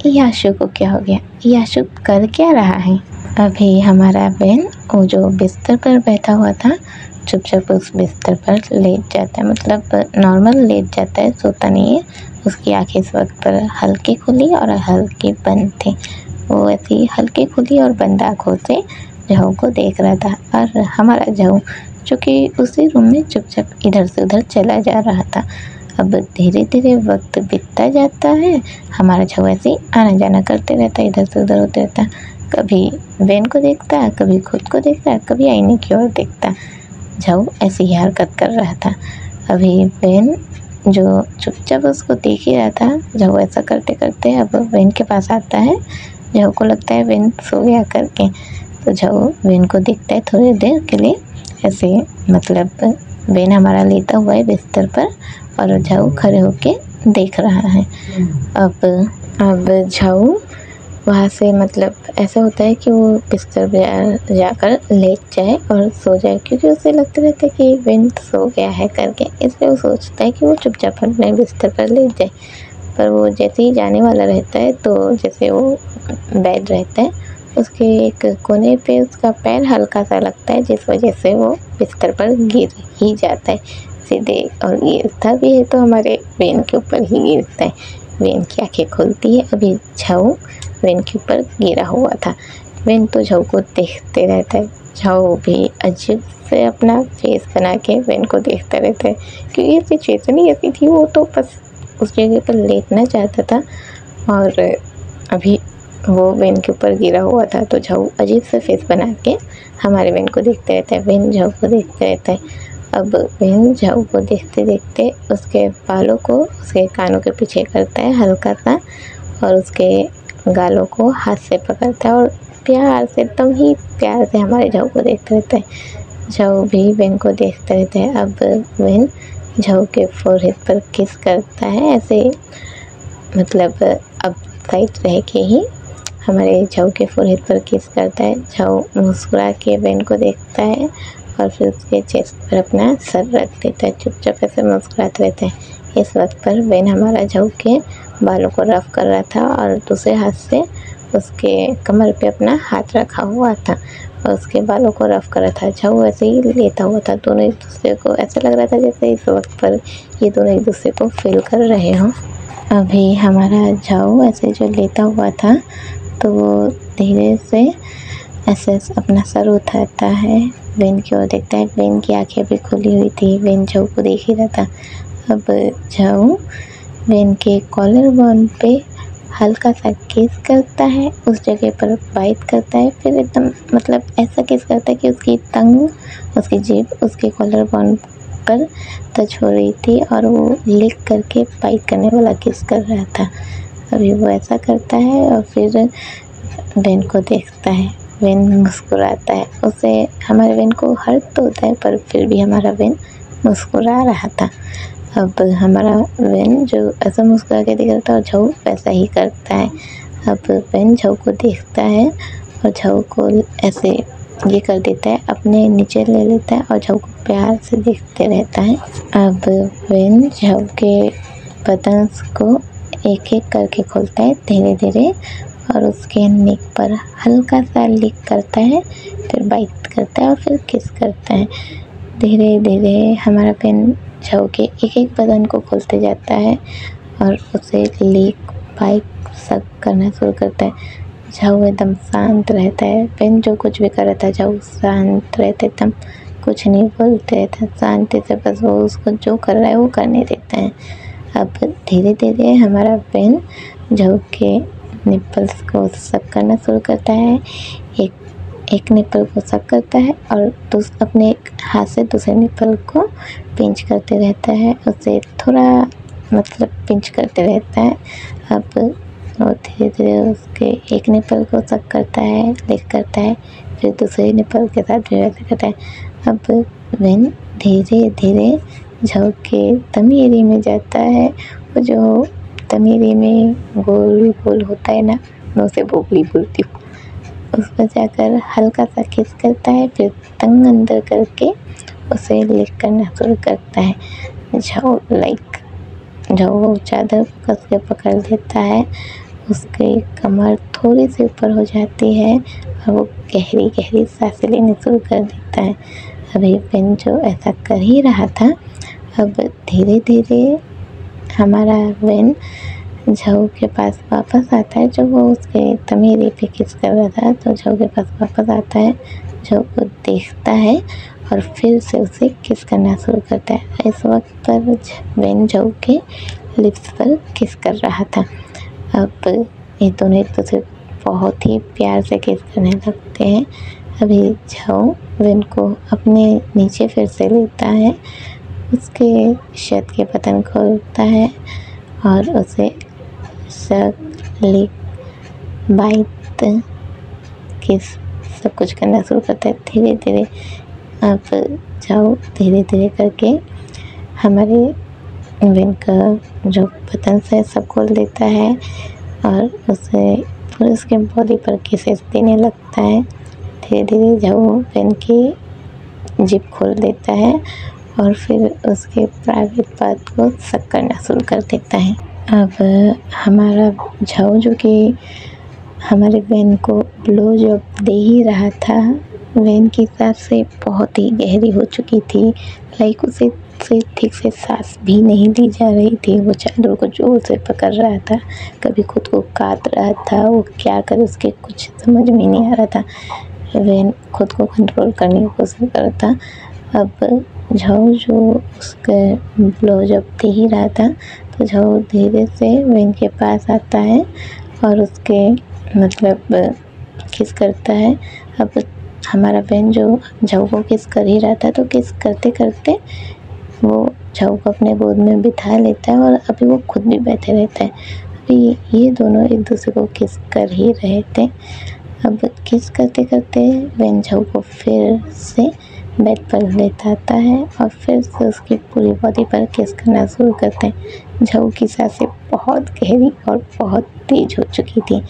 ये आशु को क्या हो गया, ये आशु कर क्या रहा है। अभी हमारा वेन वो जो बिस्तर पर बैठा हुआ था चुपचाप उस बिस्तर पर लेट जाता है, मतलब नॉर्मल लेट जाता है, सोता नहीं है। उसकी आंखें इस वक्त पर हल्की खुली और हल्की बंद थी। वो ऐसी हल्की खुली और बंद आँखों से झाओ को देख रहा था, और हमारा झाओ जो कि उसी रूम में चुपचाप इधर से उधर चला जा रहा था। अब धीरे धीरे वक्त बीतता जाता है, हमारा झाओ ऐसे ही आना जाना करते रहता है, इधर से उधर होते रहता है, कभी वेन को देखता है, कभी खुद को देखता है, कभी आईने की ओर देखता। झाओ ऐसी ही हरकत कर रहा था। अभी वेन जो चुपचाप उसको देख ही रहा था, झाओ ऐसा करते करते अब वेन के पास आता है। झाओ को लगता है वेन सो गया करके, तो झाओ वेन को देखता है थोड़ी देर के लिए ऐसे, मतलब वेन हमारा लेटा हुआ है बिस्तर पर और झाओ खड़े होके देख रहा है। अब झाओ वहाँ से, मतलब ऐसा होता है कि वो बिस्तर पर जाकर लेट जाए और सो जाए, क्योंकि उसे लगता रहता है कि वेन सो गया है करके, इसलिए वो सोचता है कि वो चुपचाप अपने बिस्तर पर लेट जाए। पर वो जैसे ही जाने वाला रहता है, तो जैसे वो बेड रहता है उसके एक कोने पे उसका पैर हल्का सा लगता है, जिस वजह से वो बिस्तर पर गिर ही जाता है सीधे, और गिरता भी है तो हमारे वेन के ऊपर ही गिरता है। वेन की आंखें खुलती है। अभी झाओ वेन के ऊपर गिरा हुआ था। वेन तो झाओ को देखते रहता है। झाओ भी अजीब से अपना फेस बना के वेन को देखता रहता है, क्योंकि ये सिचुएशन ही ऐसी थी, वो तो बस उस जगह पर लेटना चाहता था और अभी वो वेन के ऊपर गिरा हुआ था। तो झाओ अजीब से फेस बना के हमारे वेन को देखते रहता है, वेन झाओ को देखते रहता है। अब वेन झाऊ को देखते देखते उसके बालों को उसके कानों के पीछे करता है हल्का सा, और उसके गालों को हाथ से पकड़ता है और प्यार से, एकदम ही प्यार से हमारे झाऊ को देखते रहता है। झाऊ भी वेन को देखते रहता है। अब वेन झाऊ के फोरहेड पर किस करता है, ऐसे मतलब अब साइड रह के ही हमारे झाऊ के फोरहेड पर किस करता है। झाऊ मुस्कुरा के वेन को देखता है और फिर उसके चेस्ट पर अपना सर रख देता है, चुपचाप ऐसे मुस्कुराते रहते हैं। इस वक्त पर वेन हमारा झाऊ के बालों को रफ कर रहा था और दूसरे हाथ से उसके कमर पे अपना हाथ रखा हुआ था और उसके बालों को रफ कर रहा था। झाऊ ऐसे ही लेता हुआ था, दोनों एक दूसरे को, ऐसा लग रहा था जैसे इस वक्त पर ये दोनों एक दूसरे को फील कर रहे हों। अभी हमारा झाऊ ऐसे जो लेता हुआ था तो वो धीरे से ऐसे अपना सर उठाता है, वेन की ओर देखता है। वेन की आंखें भी खुली हुई थी, वेन झाऊ को देख ही रहा था। अब झाऊ वेन के कॉलर बोन पे हल्का सा किस करता है, उस जगह पर बाइट करता है, फिर एकदम मतलब ऐसा किस करता है कि उसकी टंग, उसकी जीभ उसके कॉलर बोन पर टच हो रही थी और वो लिक करके बाइट करने वाला किस कर रहा था। अभी वो ऐसा करता है और फिर वेन को देखता है। वेन मुस्कुराता है, उसे हमारे वेन को हर्ट तो होता है पर फिर भी हमारा वेन मुस्कुरा रहा था। अब हमारा वेन जो ऐसा मुस्कुरा के दिख रहा था और झाऊ वैसा ही करता है। अब वेन झाऊ को देखता है और झाऊ को ऐसे ये कर देता है, अपने नीचे ले लेता है और झाऊ को प्यार से देखते रहता है। अब वेन झाऊ के बदन को एक एक करके खोलता है धीरे धीरे और उसके नेक पर हल्का सा लिक करता है, फिर बाइट करता है और फिर किस करता है। धीरे धीरे हमारा वेन झाऊ के एक एक बदन को खोलते जाता है और उसे लिक बाइट सक करना शुरू करता है। झाऊ एकदम शांत रहता है, वेन जो कुछ भी कर रहा था झाऊ शांत रहते, एकदम कुछ नहीं बोलते थे, शांति से बस वो उसको जो कर रहा है वो करने देता है। अब धीरे धीरे हमारा वेन झाऊ के निपल्स को सक करना शुरू करता है, एक निपल को सक करता है और अपने हाथ से दूसरे निपल को पिंच करते रहता है, उसे थोड़ा मतलब पिंच करते रहता है। अब वो धीरे धीरे उसके एक निपल को सक करता है, लिक करता है, फिर दूसरे निपल के साथ भी वैसे करता है। अब वेन धीरे धीरे झाऊ के तमी एरिया में जाता है, वो जो तमी एरिया में गोल गोल होता है ना, मैं उसे बोगली बोलती हूँ, उस पर जाकर हल्का सा किस करता है, फिर टंग अंदर करके उसे लिक करना शुरू करता है। झाऊ चादर कस के पकड़ लेता है, उसकी कमर थोड़ी सी ऊपर हो जाती है और वो गहरी गहरी सांसें लेने शुरू कर देता है। अभी वेन जो ऐसा कर ही रहा था, अब धीरे धीरे हमारा वेन झाऊ के पास वापस आता है, जो वो उसके तमेरे पे किस कर रहा था, तो झाऊ के पास वापस आता है, झाऊ को देखता है और फिर से उसे किस करना शुरू करता है। इस वक्त पर वेन झाऊ के लिप्स पर किस कर रहा था। अब ये दोनों एक दूसरे बहुत ही प्यार से किस करने लगते हैं। अभी झाऊ वेन को अपने नीचे फिर से लेता है, उसके शर्ट के बटन खोलता है और उसे सक, लिक, बाइट, किस सब कुछ करना शुरू करता है धीरे धीरे। अब झाऊ धीरे धीरे करके हमारे वेन का जो बटन है सब खोल देता है और उसे पूरे उसके बॉडी पर किसेस देने लगता है। धीरे धीरे झाऊ वेन की जिप खोल देता है और फिर उसके प्राइवेट पार्ट को सक करना शुरू कर देता है। अब हमारा झाऊ जो कि हमारे वेन को ब्लो जॉब दे ही रहा था, वेन की सांसें बहुत ही गहरी हो चुकी थी, लाइक उसे ठीक से सांस भी नहीं ली जा रही थी। वो चादर को जोर से पकड़ रहा था, कभी खुद को काट रहा था, वो क्या करे उसके कुछ समझ में नहीं आ रहा था। वेन खुद को कंट्रोल करने की कोशिश कर रहा था। अब झाऊ जो उसके ब्लो जॉब दे ही रहा था, तो झाऊ धीरे से वेन के पास आता है और उसके मतलब किस करता है। अब हमारा बहन जो झाऊ को किस कर ही रहा था, तो किस करते करते वो झाऊ को अपने गोद में बिठा लेता है और अभी वो खुद भी बैठे रहता है। अभी ये दोनों एक दूसरे को किस कर ही रहे थे। अब किस करते करते बहन झाऊ को फिर से बेड पर लेटाता है और फिर से उसकी पूरी बॉडी पर किस करना शुरू करते हैं। झाऊ की सांसें बहुत गहरी और बहुत तेज हो चुकी थी।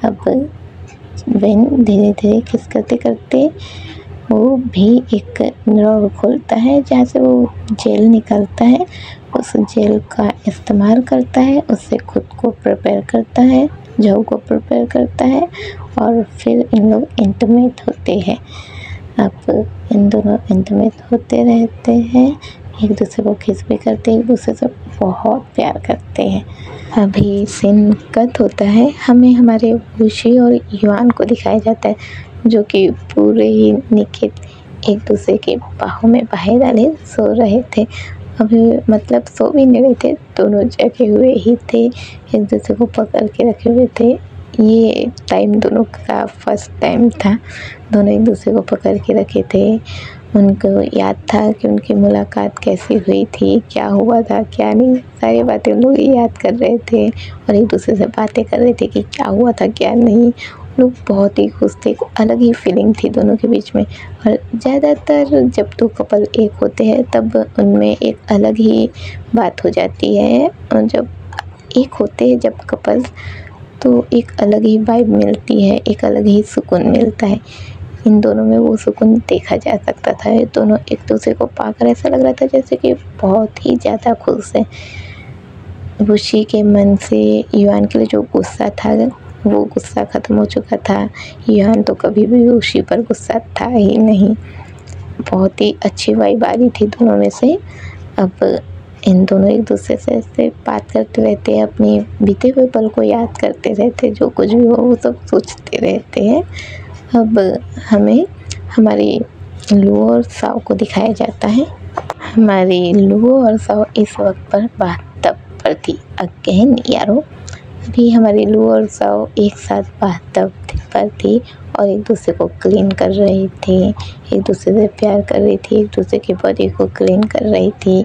अब बहन धीरे धीरे किस करते करते वो भी एक ड्रॉवर खोलता है जहाँ से वो जेल निकलता है। उस जेल का इस्तेमाल करता है, उससे खुद को प्रिपेयर करता है, झाऊ को प्रिपेयर करता है और फिर इन लोग इंटीमेट होते हैं। अब इन दोनों इंटीमेट होते रहते हैं, एक दूसरे को किस भी करते हैं, एक दूसरे से बहुत प्यार करते हैं। अभी सीन कट होता है, हमें हमारे वुशी और युआन को दिखाया जाता है जो कि पूरे ही निकेत एक दूसरे के बाहों में बाहें डाले सो रहे थे। अभी मतलब सो भी नहीं रहे थे, दोनों जगे हुए ही थे, एक दूसरे को पकड़ के रखे हुए थे। ये टाइम दोनों का फर्स्ट टाइम था, दोनों एक दूसरे को पकड़ के रखे थे। उनको याद था कि उनकी मुलाकात कैसी हुई थी, क्या हुआ था क्या नहीं, सारी बातें उन लोग याद कर रहे थे और एक दूसरे से बातें कर रहे थे कि क्या हुआ था क्या नहीं। लोग बहुत ही खुश थे, अलग ही फीलिंग थी दोनों के बीच में। और ज़्यादातर जब दो कपल एक होते हैं तब उनमें एक अलग ही बात हो जाती है, और जब एक होते हैं जब कपल तो एक अलग ही वाइब मिलती है, एक अलग ही सुकून मिलता है। इन दोनों में वो सुकून देखा जा सकता था। ये दोनों एक दूसरे को पाकर ऐसा लग रहा था जैसे कि बहुत ही ज़्यादा खुश है। वुशी के मन से युआन के लिए जो गुस्सा था वो गुस्सा ख़त्म हो चुका था। युआन तो कभी भी वुशी पर गुस्सा था ही नहीं। बहुत ही अच्छी वाइब आ रही थी दोनों में से। अब इन दोनों एक दूसरे से ऐसे बात करते रहते हैं, अपनी बीते हुए पल को याद करते रहते, जो कुछ भी हो वो सब सोचते रहते हैं। अब हमें हमारी लुओ और साओ को दिखाया जाता है। हमारी लुओ और साओ इस वक्त पर बाथटब पर थी। अगेन यारो, अभी हमारी लुओ और साओ एक साथ बाथटब पर थी और एक दूसरे को क्लीन कर रही थी, एक दूसरे से प्यार कर रही थी, एक दूसरे की बॉडी को क्लीन कर रही थी,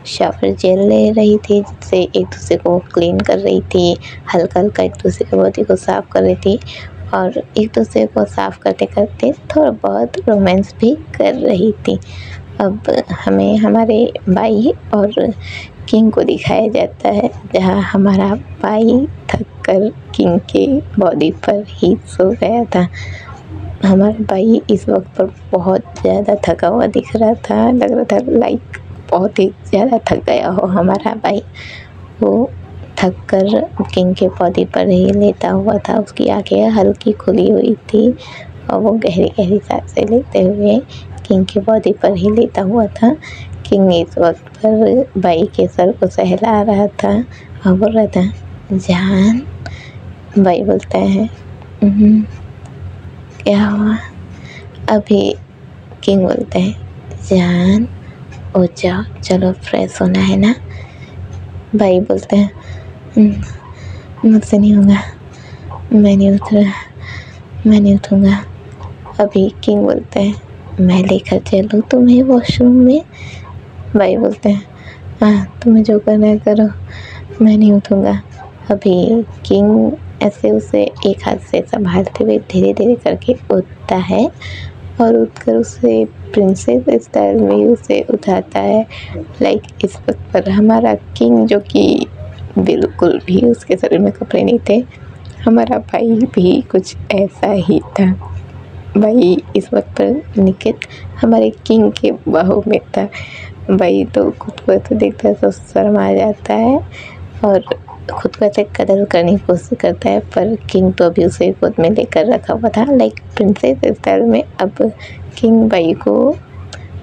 शावर जेल ले रही थी जिससे एक दूसरे को क्लीन कर रही थी, हल्का हल्का एक दूसरे की बॉडी को साफ़ कर रही थी और एक दूसरे को साफ़ करते करते थोड़ा बहुत रोमांस भी कर रही थी। अब हमें हमारे भाई और किंग को दिखाया जाता है, जहाँ हमारा भाई थक कर किंग के बॉडी पर ही सो गया था। हमारा भाई इस वक्त पर बहुत ज़्यादा थका हुआ दिख रहा था, लग रहा था लाइक बहुत ही ज़्यादा थक गया हो हमारा भाई। वो थक कर किंग के बॉडी पर ही लेटा हुआ था, उसकी आंखें हल्की खुली हुई थी और वो गहरी गहरी सांसें लेते हुए किंग की बॉडी पर ही लेटा हुआ था। किंग इस वक्त पर भाई के सर को सहला रहा था और बोल रहा था जान। भाई बोलता है क्या हुआ? अभी किंग बोलता है जान उठ जाओ, चलो फ्रेश होना है ना। भाई बोलते हैं मुझसे नहीं होगा, मैं नहीं उठूँगा। अभी किंग बोलते हैं मैं लेकर चलूँ तुम्हें वॉशरूम में। भाई बोलते हैं हाँ तुम्हें जो करना है करो, मैं नहीं उठूँगा। अभी किंग ऐसे उसे एक हाथ से संभालते हुए धीरे धीरे करके उठता है और उठकर उसे प्रिंसेस स्टाइल में उसे उठाता है। लाइक इस वक्त पर हमारा किंग, जो कि बिल्कुल भी उसके शरीर में कपड़े नहीं थे, हमारा भाई भी कुछ ऐसा ही था। भाई इस वक्त पर निकेत हमारे किंग के बाहों में था। भाई तो खुद को ऐसे देखता है तो शर्मा जाता है और खुद को ऐसे कदर करने की कोशिश करता है, पर किंग तो अभी उसे गोद में लेकर रखा हुआ था लाइक प्रिंसेस स्टाइल में। अब किंग भाई को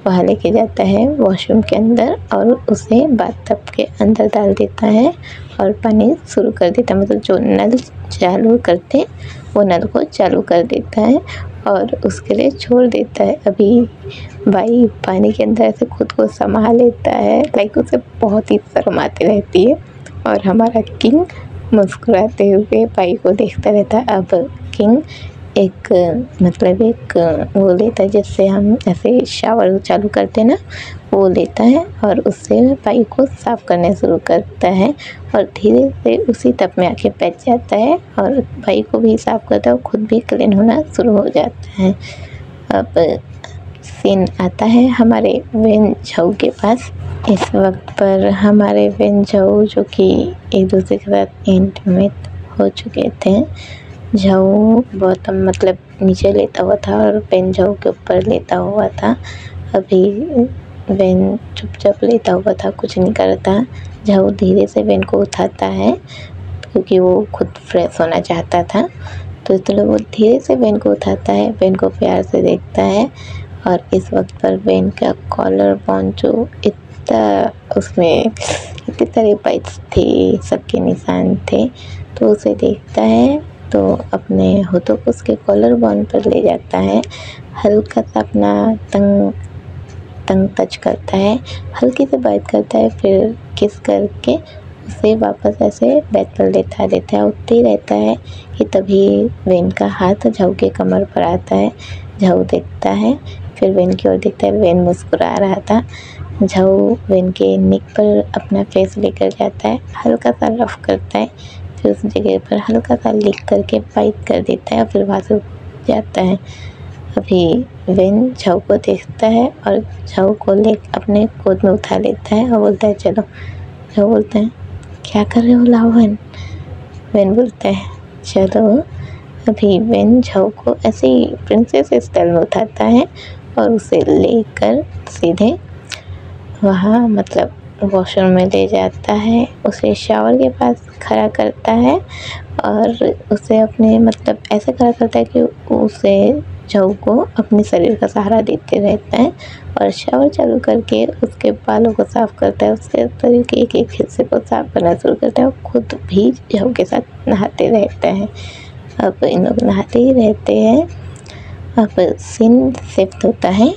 वहाँ लेके जाता है वॉशरूम के अंदर और उसे बाथटब के अंदर डाल देता है और पानी शुरू कर देता है, मतलब जो नल चालू करते वो नल को चालू कर देता है और उसके लिए छोड़ देता है। अभी भाई पानी के अंदर ऐसे खुद को संभाल लेता है, लाइक उसे बहुत ही शर्म आती रहती है और हमारा किंग मुस्कुराते हुए भाई को देखता रहता है। अब किंग एक मतलब एक वो लेता है जिससे हम ऐसे शावर चालू करते हैं ना, वो लेता है और उससे बाइक को साफ़ करना शुरू करता है और धीरे से उसी तप में आके बैठ जाता है और बाइक को भी साफ़ करता है और खुद भी क्लीन होना शुरू हो जाता है। अब सीन आता है हमारे वेन झाऊ के पास। इस वक्त पर हमारे वेन झाऊ जो कि एक दूसरे के साथ इंटीमेट हो चुके थे। झाऊ बहुत मतलब नीचे लेटा हुआ था और वेन झाऊ के ऊपर लेटा हुआ था। अभी वेन चुपचाप लेटा हुआ था, कुछ नहीं कर रहा था। झाऊ धीरे से वेन को उठाता है क्योंकि वो खुद फ्रेश होना चाहता था, तो इसलिए वो धीरे से वेन को उठाता है, वेन को प्यार से देखता है और इस वक्त पर वेन का कॉलर बॉन जो इतना उसमें इतनी सारे बाइट्स थे, सबके निशान थे, तो उसे देखता है तो अपने होठों को उसके कॉलर बॉन पर ले जाता है, हल्का सा अपना टंग टच करता है, हल्की से बाइट करता है, फिर किस करके उसे वापस ऐसे बेड पर लेटा देता है। उठते ही रहता है कि तभी वेन का हाथ झाऊ के कमर पर आता है। झाऊ देखता है, फिर वेन की ओर देखता है, वेन मुस्कुरा रहा था। झाऊ वेन के नेक पर अपना फेस लेकर जाता है, हल्का सा रफ करता है, फिर उस जगह पर हल्का सा लिख करके बाइट कर देता है और फिर वहाँ से उठ जाता है। अभी वेन झाऊ को देखता है और झाऊ को ले अपने गोद में उठा लेता है और बोलता है चलो। झाऊ बोलता है क्या कर रहे हो लावन? वेन बोलता है चलो। अभी वेन झाऊ को ऐसे ही प्रिंसेस स्टाइल में उठाता है और उसे लेकर सीधे वहाँ मतलब वॉशरूम में ले जाता है, उसे शावर के पास खड़ा करता है और उसे अपने मतलब ऐसे खड़ा करता है कि उसे झाऊ को अपने शरीर का सहारा देते रहता है और शावर चालू करके उसके बालों को साफ़ करता है, उसके शरीर के एक एक हिस्से को साफ़ करना शुरू करता है और खुद भी झाऊ के साथ नहाते रहता है। अब इन लोग नहाते ही रहते हैं। अब सीन शिफ्ट होता है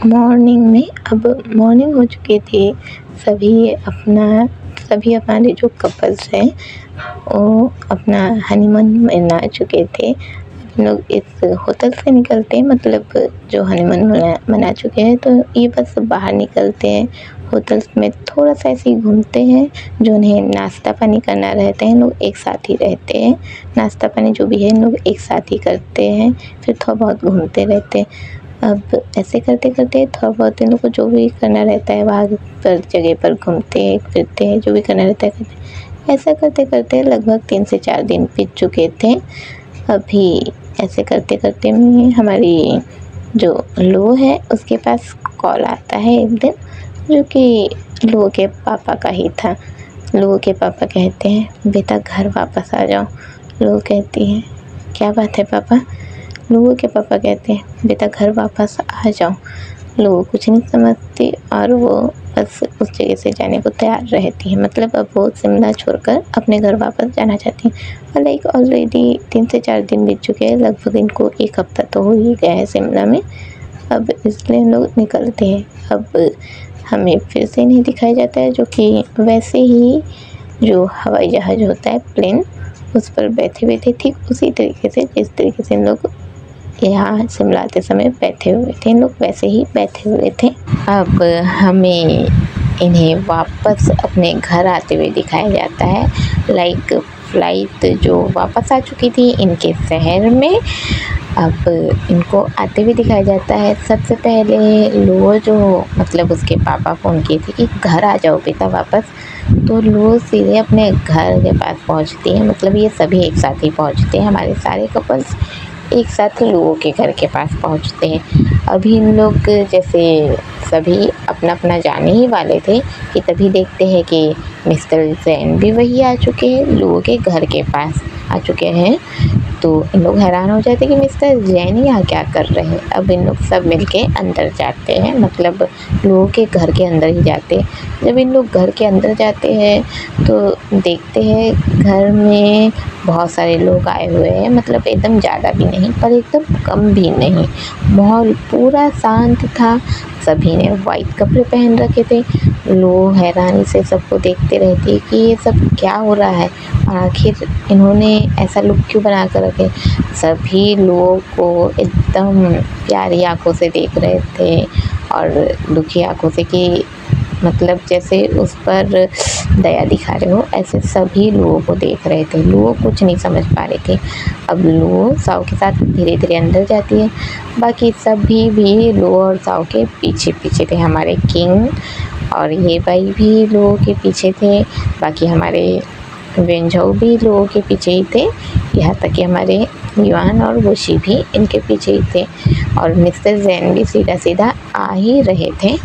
मॉर्निंग में। अब मॉर्निंग हो चुकी थी, सभी हमारे जो कपल्स हैं वो अपना हनीमून मना चुके थे। लोग इस होटल से निकलते हैं, मतलब जो हनीमून मना चुके हैं तो ये बस बाहर निकलते हैं, होटल्स में थोड़ा सा ऐसे ही घूमते हैं। जो उन्हें नाश्ता पानी करना रहता है लोग एक साथ ही रहते हैं, नाश्ता पानी जो भी है लोग एक साथ ही करते हैं, फिर थोड़ा बहुत घूमते रहते हैं। अब ऐसे करते करते थोड़ा बहुत इन लोग को जो भी करना रहता है वहाँ पर जगह पर घूमते हैं फिरते हैं, जो भी करना रहता है करते हैं। ऐसा करते करते लगभग 3 से 4 दिन बीत चुके थे। अभी ऐसे करते करते में हमारी जो लो है उसके पास कॉल आता है एक दिन, जो कि लो के पापा का ही था। लो के पापा कहते हैं बेटा घर वापस आ जाओ। लो कहती है क्या बात है पापा? लो के पापा कहते हैं बेटा घर वापस आ जाओ। लो कुछ नहीं समझती और वो बस उस जगह से जाने को तैयार रहती है, मतलब अब वो शिमला छोड़कर अपने घर वापस जाना चाहती हैं। और लाइक ऑलरेडी 3 से 4 दिन बीत चुके हैं, लगभग इनको 1 हफ्ता तो हो ही गया है शिमला में। अब इसलिए हम लोग निकलते हैं। अब हमें फिर से नहीं दिखाया जाता है, जो कि वैसे ही जो हवाई जहाज़ होता है प्लेन, उस पर बैठे हुए थे ठीक उसी तरीके से जिस तरीके से हम लोग यहाँ शिमला आते समय बैठे हुए थे, इन लोग वैसे ही बैठे हुए थे। अब हमें इन्हें वापस अपने घर आते हुए दिखाया जाता है। लाइक फ़्लाइट जो वापस आ चुकी थी इनके शहर में, अब इनको आते हुए दिखाया जाता है। सबसे पहले लो जो मतलब उसके पापा फ़ोन किए थे कि घर आ जाओ बेटा वापस, तो लो सीधे अपने घर के पास पहुंचती है, मतलब ये सभी एक साथ ही पहुंचते हैं, हमारे सारे कपल्स एक साथ लोगों के घर के पास पहुंचते हैं। अभी इन लोग जैसे सभी अपना अपना जाने ही वाले थे कि तभी देखते हैं कि मिस्टर जैन भी वही आ चुके हैं, लोगों के घर के पास आ चुके हैं। तो इन लोग हैरान हो जाते कि मिस्टर जैन यहाँ क्या कर रहे हैं। अब इन लोग सब मिलके अंदर जाते हैं, मतलब लोगों के घर के अंदर ही जाते हैं। जब इन लोग घर के अंदर जाते हैं तो देखते हैं घर में बहुत सारे लोग आए हुए हैं, मतलब एकदम ज़्यादा भी नहीं पर एकदम कम भी नहीं। माहौल पूरा शांत था, सभी ने वाइट कपड़े पहन रखे थे, लो हैरानी से सबको देखते रहती है कि ये सब क्या हो रहा है और आखिर इन्होंने ऐसा लुक क्यों बना कर रखे। सभी लोगों को एकदम प्यारी आंखों से देख रहे थे और दुखी आंखों से कि मतलब जैसे उस पर दया दिखा रहे हो, ऐसे सभी लोगों को देख रहे थे। लुओ कुछ नहीं समझ पा रहे थे। अब लुओ साओ के साथ धीरे धीरे अंदर जाती है। बाकी सभी भी लुओ और साओ के पीछे पीछे थे। हमारे किंग और ये भाई भी लुओ के पीछे थे। बाकी हमारे वेंझाओ भी लुओ के पीछे ही थे। यहाँ तक कि हमारे युआन और वुशी भी इनके पीछे ही थे और मिस्टर ज़ेन भी सीधा सीधा आ ही रहे थे।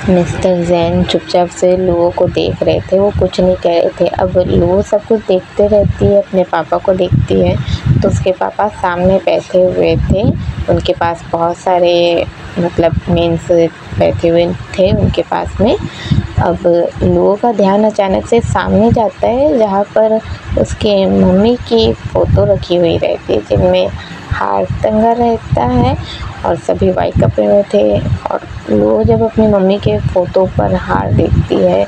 मिस्टर ज़ेन चुपचाप से लुओ को देख रहे थे, वो कुछ नहीं कह रहे थे। अब लुओ सब कुछ देखते रहती है, अपने पापा को देखती है तो उसके पापा सामने बैठे हुए थे। उनके पास बहुत सारे मतलब मीन्स बैठे हुए थे उनके पास में। अब लुओ का ध्यान अचानक से सामने जाता है जहाँ पर उसके मम्मी की फ़ोटो रखी हुई रहती है जिनमें हार टंगा रहता है और सभी वाइट कपड़े में थे। और लुओ जब अपनी मम्मी के फ़ोटो पर हार देखती है,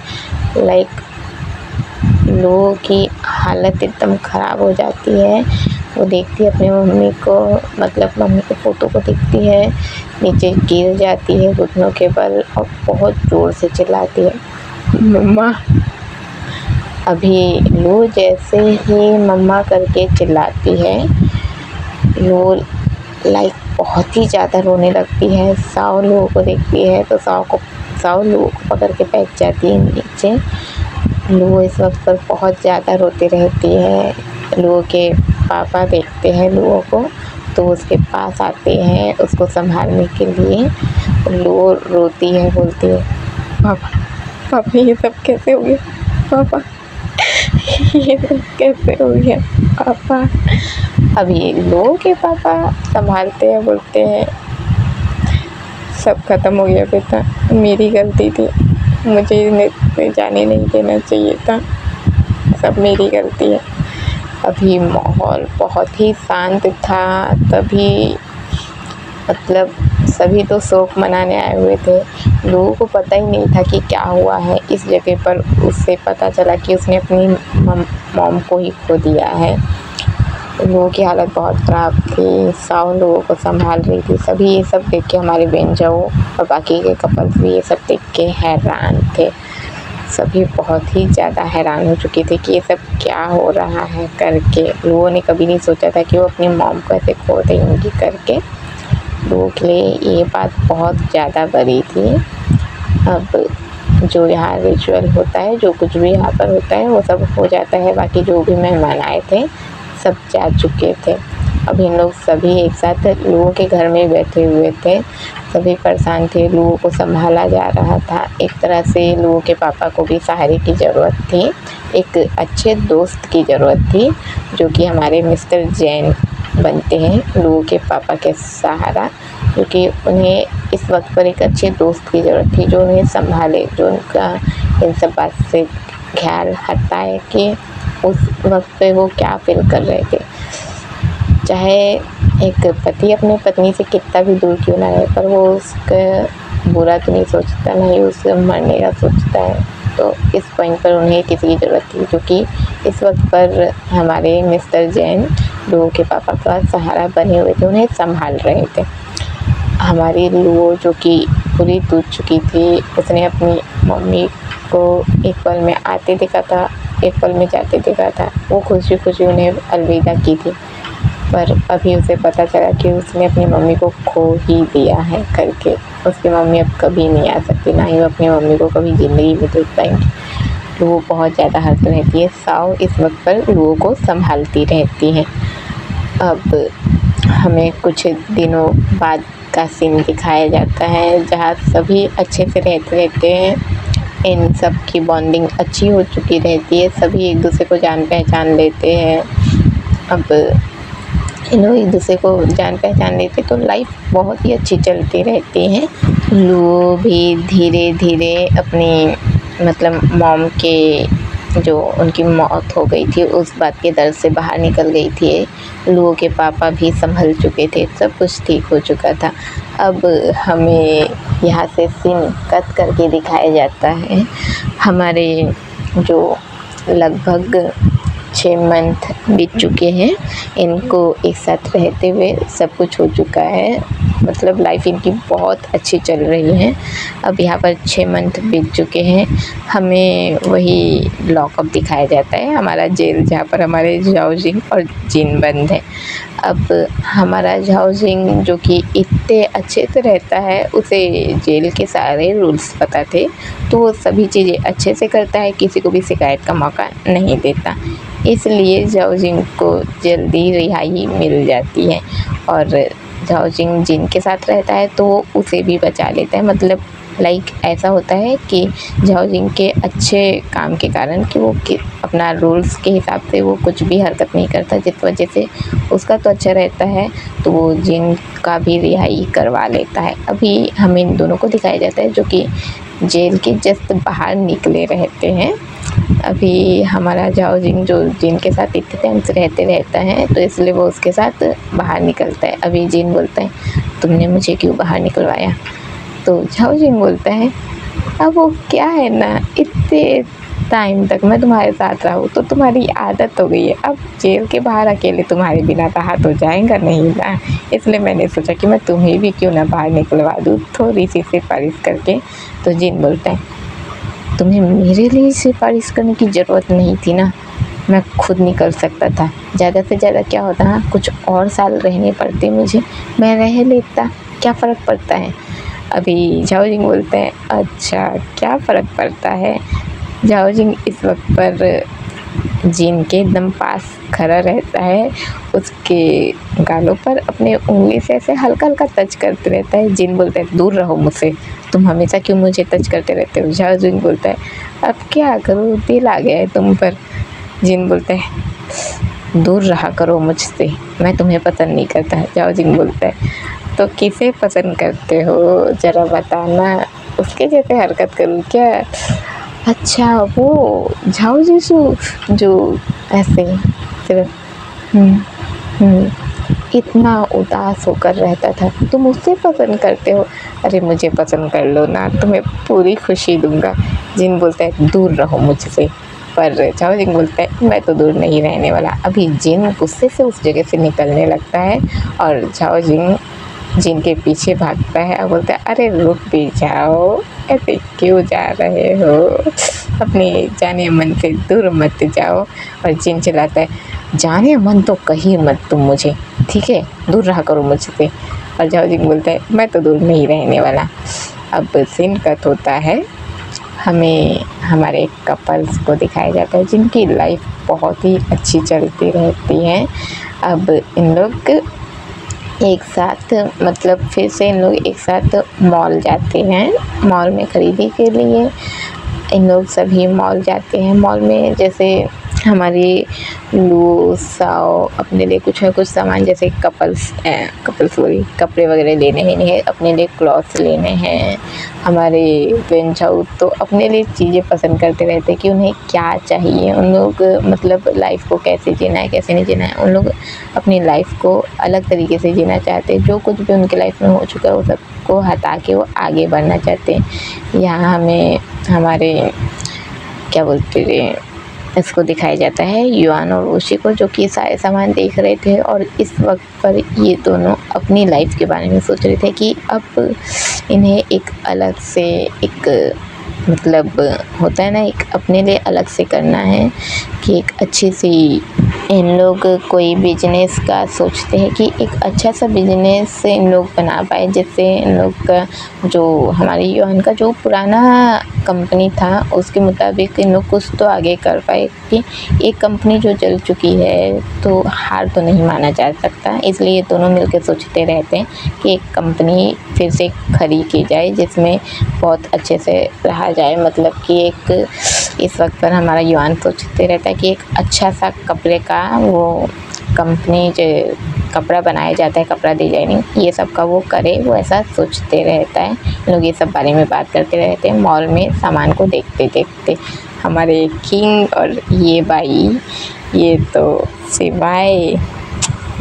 लाइक लुओ की हालत एकदम ख़राब हो जाती है। वो देखती है अपनी मम्मी को, मतलब मम्मी के फ़ोटो को देखती है, नीचे गिर जाती है घुटनों के बल और बहुत ज़ोर से चिल्लाती है, मम्मा। अभी लुओ जैसे ही मम्मा करके चिल्लाती है, लुओ लाइक बहुत ही ज़्यादा रोने लगती है। साओ लुओ को देखती है तो साओ लुओ को पकड़ के बैठ जाती है नीचे। लुओ इस वक्त पर बहुत ज़्यादा रोती रहती है। लुओ के पापा देखते हैं लुओ को तो उसके पास आते हैं उसको संभालने के लिए। लुओ रोती है, बोलती है, पापा ये सब कैसे हो गया, पापा ये सब कैसे हो गया पापा। अभी लुओ के पापा संभालते हैं, बोलते हैं, सब ख़त्म हो गया बेटा, मेरी गलती थी, मुझे इन्हें जाने नहीं देना चाहिए था, सब मेरी गलती है। अभी माहौल बहुत ही शांत था। तभी मतलब सभी तो शोक मनाने आए हुए थे। लोगों को पता ही नहीं था कि क्या हुआ है इस जगह पर। उससे पता चला कि उसने अपनी मॉम को ही खो दिया है। लोगों की हालत बहुत ख़राब थी। साओ लोगों को संभाल रही थी। सभी ये सब देख के, हमारे वेंझाओ और बाकी के कपल्स भी ये सब देख के हैरान थे। सभी बहुत ही ज़्यादा हैरान हो चुके थे कि ये सब क्या हो रहा है करके। लोगों ने कभी नहीं सोचा था कि वो अपनी मॉम को ऐसे खो देंगी करके। लोगों के लिए ये बात बहुत ज़्यादा बड़ी थी। अब जो यहाँ रिचुअल होता है, जो कुछ भी यहाँ पर होता है वो सब हो जाता है। बाकी जो भी मेहमान आए थे सब जा चुके थे। अब इन लोग सभी एक साथ लोगों के घर में बैठे हुए थे। सभी परेशान थे, लोगों को संभाला जा रहा था। एक तरह से लोगों के पापा को भी सहारे की ज़रूरत थी, एक अच्छे दोस्त की ज़रूरत थी, जो कि हमारे मिस्टर ज़ेन बनते हैं लोगों के पापा के सहारा। क्योंकि उन्हें इस वक्त पर एक अच्छे दोस्त की ज़रूरत थी जो उन्हें संभाले, जो उनका इन सब बात से ख्याल हटाए कि उस वक्त पे वो क्या फील कर रहे थे। चाहे एक पति अपने पत्नी से कितना भी दूर क्यों ना रहे, पर वो उसका बुरा तो नहीं सोचता, नहीं उससे मरने का सोचता है। तो इस पॉइंट पर उन्हें किसी की ज़रूरत थी, क्योंकि इस वक्त पर हमारे मिस्टर ज़ेन लोगों के पापा का सहारा बने हुए थे, उन्हें संभाल रहे थे। हमारी लुओ जो कि पूरी टूट चुकी थी, उसने अपनी मम्मी को एक पल में आते देखा था, एक पल में जाते देखा था। वो खुशी खुशी उन्हें अलविदा की थी, पर अभी उसे पता चला कि उसने अपनी मम्मी को खो ही दिया है करके। उसकी मम्मी अब कभी नहीं आ सकती, ना ही वो अपनी मम्मी को कभी ज़िंदगी में देख पाएंगी। लुओ बहुत ज़्यादा हर्ट रहती है। साओ इस वक्त पर लुओ को संभालती रहती है। अब हमें कुछ दिनों बाद का सीन दिखाया जाता है जहाँ सभी अच्छे से रहते हैं। इन सब की बॉन्डिंग अच्छी हो चुकी रहती है, सभी एक दूसरे को जान पहचान लेते हैं। अब इन लोग एक दूसरे को जान पहचान लेते तो लाइफ बहुत ही अच्छी चलती रहती है। लुओ भी धीरे धीरे अपनी मतलब मॉम के जो उनकी मौत हो गई थी उस बात के दर्द से बाहर निकल गई थी। लुओ के पापा भी संभल चुके थे, सब कुछ ठीक हो चुका था। अब हमें यहाँ से सीन कट करके दिखाया जाता है। हमारे जो लगभग 6 मंथ बीत चुके हैं, इनको एक साथ रहते हुए सब कुछ हो चुका है, मतलब लाइफ इनकी बहुत अच्छी चल रही है। अब यहाँ पर 6 मंथ बीत चुके हैं। हमें वही लॉकअप दिखाया जाता है, हमारा जेल, जहाँ पर हमारे झाओजिंग और जिन बंद है। अब हमारा झाओजिंग जो कि इतने अच्छे से रहता है, उसे जेल के सारे रूल्स पता थे, तो वो सभी चीज़ें अच्छे से करता है, किसी को भी शिकायत का मौका नहीं देता। इसलिए झाओजिंग को जल्दी रिहाई मिल जाती है और झाओजिंग जिन के साथ रहता है तो वो उसे भी बचा लेता है। मतलब लाइक ऐसा होता है कि झाओजिंग के अच्छे काम के कारण कि वो अपना रूल्स के हिसाब से वो कुछ भी हरकत नहीं करता, जिस वजह से उसका तो अच्छा रहता है, तो वो जिन का भी रिहाई करवा लेता है। अभी हमें इन दोनों को दिखाया जाता है जो कि जेल के जस्ट बाहर निकले रहते हैं। अभी हमारा झाओजिंग जो जिन के साथ इतने टाइम से रहता है, तो इसलिए वो उसके साथ बाहर निकलता है। अभी जिन बोलता है, तुमने मुझे क्यों बाहर निकलवाया? तो झाओजिंग बोलता है, अब वो क्या है ना, इतने टाइम तक मैं तुम्हारे साथ रहा हूँ तो तुम्हारी आदत हो गई है, अब जेल के बाहर अकेले तुम्हारे बिना रहा तो जाएगा नहीं ना, इसलिए मैंने सोचा कि मैं तुम्हें भी क्यों ना बाहर निकलवा दूँ थोड़ी सी सिफारिश करके। तो जिन बोलता है, तुम्हें मेरे लिए सिफारिश करने की ज़रूरत नहीं थी ना, मैं खुद निकल सकता था। ज़्यादा से ज़्यादा क्या होता है, कुछ और साल रहने पड़ते मुझे, मैं रह लेता, क्या फ़र्क पड़ता है? अभी झाओजिंग बोलते हैं, अच्छा क्या फ़र्क पड़ता है? झाओजिंग इस वक्त पर जिन के एकदम पास खड़ा रहता है, उसके गालों पर अपने उंगली से ऐसे हल्का हल्का टच करते रहता है। जिन बोलता है, दूर रहो मुझसे, तुम हमेशा क्यों मुझे टच करते रहते हो? झाओजिंग बोलता है, अब क्या करूँ, दिल आ गया है तुम पर। जिन बोलता है, दूर रहा करो मुझसे, मैं तुम्हें पसंद नहीं करता। झाओजिंग बोलता है, तो किसे पसंद करते हो ज़रा बताना, उसके जैसे हरकत करूँ क्या? अच्छा वो झाओजिंग जो ऐसे सिर्फ इतना उदास होकर रहता था, तुम उससे पसंद करते हो? अरे मुझे पसंद कर लो ना, तुम्हें पूरी खुशी दूंगा। जिन बोलता है, दूर रहो मुझसे, पर झाओजिंग बोलता है, मैं तो दूर नहीं रहने वाला। अभी जिन गुस्से से उस जगह से निकलने लगता है और झाओजिंग जिन के पीछे भागता है और बोलता है, अरे रुक भी जाओ, ऐसे क्यों जा रहे हो, अपने जाने मन से दूर मत जाओ। और जिन चिल्लाता है, जाने मन तो कहीं मत तुम मुझे, ठीक है, दूर रहा करो मुझसे। और झाओजिंग बोलता है, मैं तो दूर नहीं रहने वाला। अब सीन कट होता है, हमें हमारे कपल्स को दिखाया जाता है जिनकी लाइफ बहुत ही अच्छी चलती रहती है। अब इन लोग एक साथ, मतलब फिर से इन लोग एक साथ मॉल जाते हैं। मॉल में खरीदी के लिए इन लोग सभी मॉल जाते हैं। मॉल में जैसे हमारी लू साओ अपने लिए कुछ ना कुछ सामान, जैसे कपल्स बोली कपड़े वगैरह लेने हैं, अपने लिए क्लॉथ्स लेने हैं। हमारे वेंचाऊ तो अपने लिए चीज़ें पसंद करते रहते हैं कि उन्हें क्या चाहिए। उन लोग मतलब लाइफ को कैसे जीना है, कैसे नहीं जीना है, उन लोग अपनी लाइफ को अलग तरीके से जीना चाहते हैं। जो कुछ भी उनके लाइफ में हो चुका है वो सबको हटा के वो आगे बढ़ना चाहते हैं। यहाँ हमें हमारे क्या बोलते हैं, इसको दिखाया जाता है युआन और ओशी को, जो कि सारे सामान देख रहे थे और इस वक्त पर ये दोनों अपनी लाइफ के बारे में सोच रहे थे कि अब इन्हें एक अलग से एक मतलब होता है ना, एक अपने लिए अलग से करना है कि एक अच्छी सी इन लोग कोई बिजनेस का सोचते हैं कि एक अच्छा सा बिजनेस इन लोग बना पाए, जिससे इन लोग का जो हमारी युआन का जो पुराना कंपनी था उसके मुताबिक इन लोग कुछ तो आगे कर पाए। कि एक कंपनी जो चल चुकी है तो हार तो नहीं माना जा सकता, इसलिए दोनों मिलकर सोचते रहते हैं कि एक कंपनी फिर से खड़ी की जाए जिसमें बहुत अच्छे से रहा जाए। मतलब कि एक इस वक्त पर हमारा युआन सोचते रहता है कि एक अच्छा सा कपड़े का वो कंपनी जो कपड़ा बनाया जाता है, कपड़ा डिजाइनिंग, ये सब का वो करे, वो ऐसा सोचते रहता है। लोग ये सब बारे में बात करते रहते हैं मॉल में सामान को देखते देखते। हमारे किंग और ये बाई, ये तो सिवाय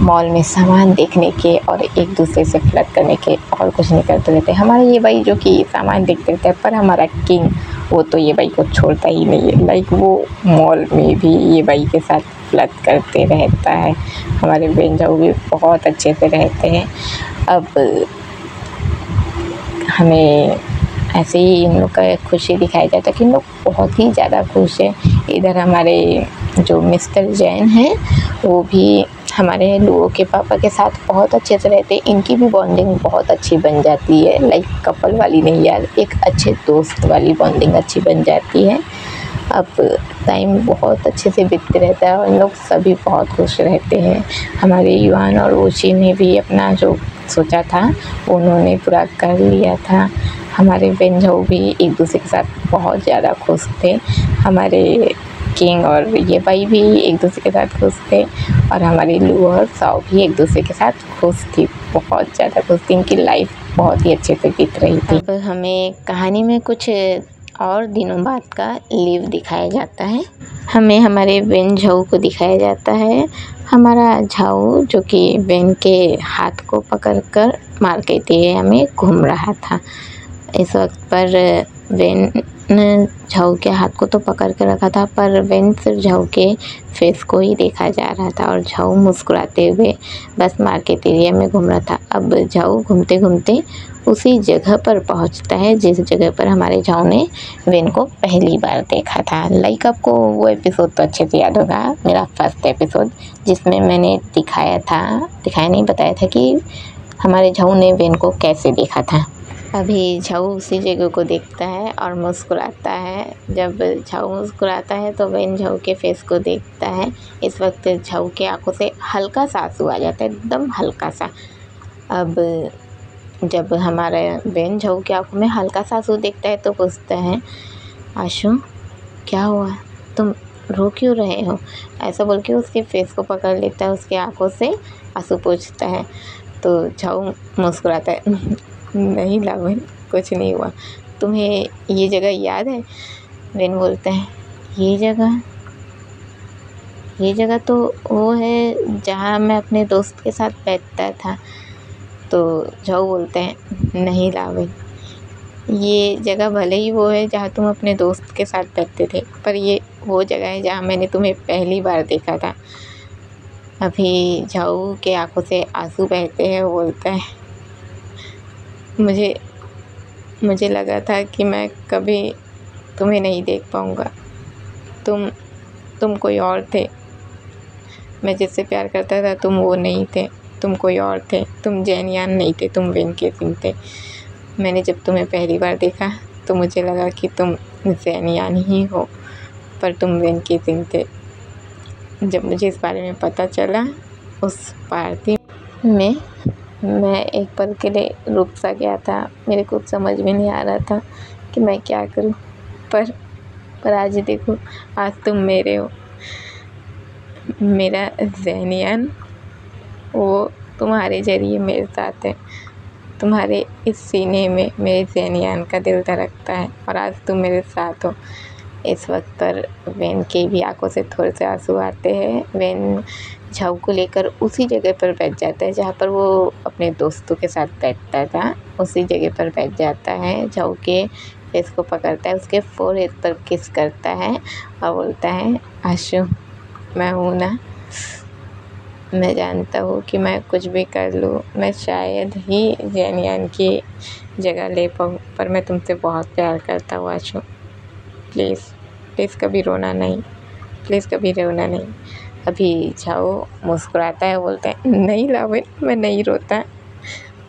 मॉल में सामान देखने के और एक दूसरे से फ्लर्ट करने के और कुछ नहीं करते रहते। हमारा ये भाई जो कि सामान देखते रहता है, पर हमारा किंग वो तो ये भाई को छोड़ता ही नहीं है। लाइक वो मॉल में भी ये भाई के साथ फ्लर्ट करते रहता है। हमारे बेंजाऊ भी बहुत अच्छे से रहते हैं। अब हमें ऐसे ही इन लोग का खुशी दिखाया जाता है कि इन लोग बहुत ही ज़्यादा खुश है। इधर हमारे जो मिस्टर जैन हैं वो भी हमारे लुओ के पापा के साथ बहुत अच्छे से रहते हैं। इनकी भी बॉन्डिंग बहुत अच्छी बन जाती है। लाइक कपल वाली नहीं यार, एक अच्छे दोस्त वाली बॉन्डिंग अच्छी बन जाती है। अब टाइम बहुत अच्छे से बीतते रहता है और इन लोग सभी बहुत खुश रहते हैं। हमारे युआन और ओशी ने भी अपना जो सोचा था उन्होंने पूरा कर लिया था। हमारे बेंजाऊ भी एक दूसरे के साथ बहुत ज़्यादा खुश थे। हमारे किंग और ये भाई भी एक दूसरे के साथ खुश थे और हमारी लू और साओ भी एक दूसरे के साथ खुश थी, बहुत ज़्यादा खुश थी। इनकी लाइफ बहुत ही अच्छे से बीत रही थी। अब हमें कहानी में कुछ और दिनों बाद का लिव दिखाया जाता है। हमें हमारे वेन झाऊ को दिखाया जाता है। हमारा झाऊ जो कि वेन के हाथ को पकड़कर मार्केट एरिया में घूम रहा था। इस वक्त पर वेन झाऊ के हाथ को तो पकड़ कर रखा था, पर वेन सिर्फ झाऊ के फेस को ही देखा जा रहा था और झाऊ मुस्कुराते हुए बस मार्केट एरिया में घूम रहा था। अब झाऊ घूमते घूमते उसी जगह पर पहुंचता है जिस जगह पर हमारे झाऊ ने वेन को पहली बार देखा था। लाइक आपको वो एपिसोड तो अच्छे से याद होगा, मेरा फर्स्ट एपिसोड, जिसमें मैंने दिखाया नहीं, बताया था कि हमारे झाऊ ने वेन को कैसे देखा था। अभी झाऊ उसी जगह को देखता है और मुस्कुराता है। जब झाऊ मुस्कुराता है तो वेन झाऊ के फेस को देखता है। इस वक्त झाऊ के आंखों से हल्का सा आंसू आ जाता है, एकदम हल्का सा। अब जब हमारा वेन झाऊ के आंखों में हल्का सा आंसू देखता है तो पूछता है, आशु क्या हुआ, तुम रो क्यों रहे हो? ऐसा बोल के उसके फेस को पकड़ लेता है, उसके आंखों से आंसू पूछता है। तो झाऊ मुस्कुराता है, नहीं लावन, कुछ नहीं हुआ। तुम्हें ये जगह याद है? वेन बोलता है, ये जगह तो वो है जहाँ मैं अपने दोस्त के साथ बैठता था। तो झाऊ बोलते हैं, नहीं लावन, ये जगह भले ही वो है जहाँ तुम अपने दोस्त के साथ बैठते थे, पर ये वो जगह है जहाँ मैंने तुम्हें पहली बार देखा था। अभी झाऊ के आंखों से आंसू बहते हैं। वो बोलता है, मुझे लगा था कि मैं कभी तुम्हें नहीं देख पाऊँगा। तुम कोई और थे। मैं जिससे प्यार करता था तुम वो नहीं थे, तुम कोई और थे। तुम जैनियान नहीं थे, तुम वेन के सिंह थे। मैंने जब तुम्हें पहली बार देखा तो मुझे लगा कि तुम जैनियान ही हो, पर तुम वेन के सिंह थे। जब मुझे इस बारे में पता चला उस पार्टी में मैं एक पल के लिए रुक सा गया था। मेरे कुछ समझ में नहीं आ रहा था कि मैं क्या करूं, पर आज देखो, आज तुम मेरे हो। मेरा जैनियान वो तुम्हारे ज़रिए मेरे साथ है। तुम्हारे इस सीने में मेरे जैनियान का दिल धड़कता है और आज तुम मेरे साथ हो। इस वक्त पर वेन के भी आंखों से थोड़े से आंसू आते हैं। वेन झाऊ को लेकर उसी जगह पर बैठ जाता है जहाँ पर वो अपने दोस्तों के साथ बैठता था। उसी जगह पर बैठ जाता है, झाऊ के फेस को पकड़ता है, उसके फोरहेड पर किस करता है और बोलता है, आशु मैं हूँ ना, मैं जानता हूँ कि मैं कुछ भी कर लूँ, मैं शायद ही जैनियान की जगह ले पाऊँ, पर मैं तुमसे बहुत प्यार करता हूँ आशु। प्लीज़ कभी रोना नहीं, प्लीज़ कभी रोना नहीं। अभी झाऊ मुस्कुराता है, बोलता है, नहीं लावन, मैं नहीं रोता।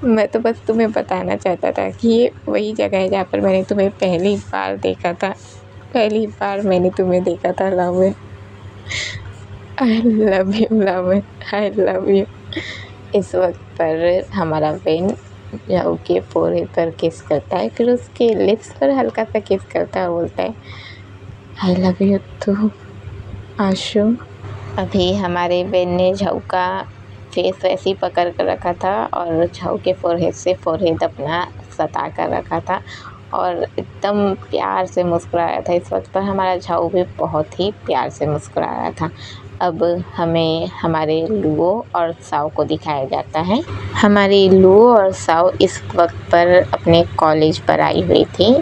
मैं तो बस तुम्हें बताना चाहता था कि ये वही जगह है जहाँ पर मैंने तुम्हें पहली बार देखा था। पहली बार मैंने तुम्हें देखा था लावन। आई लव यू लावन, आई लव यू। इस वक्त पर हमारा वेन झाऊ के फोरहेड पर किस करता है, फिर उसके लिप्स पर हल्का सा किस करता है और बोलता है, आई लव यू टू आशु। अभी हमारे वेन ने झाऊ का फेस वैसे ही पकड़ कर रखा था और झाऊ के फोरहेड से फोरहेड अपना सता कर रखा था और एकदम प्यार से मुस्कुराया था। इस वक्त पर हमारा झाऊ भी बहुत ही प्यार से मुस्कुरा रहा था। अब हमें हमारे लुओ और साओ को दिखाया जाता है। हमारी लुओ और साओ इस वक्त पर अपने कॉलेज पर आई हुई थी।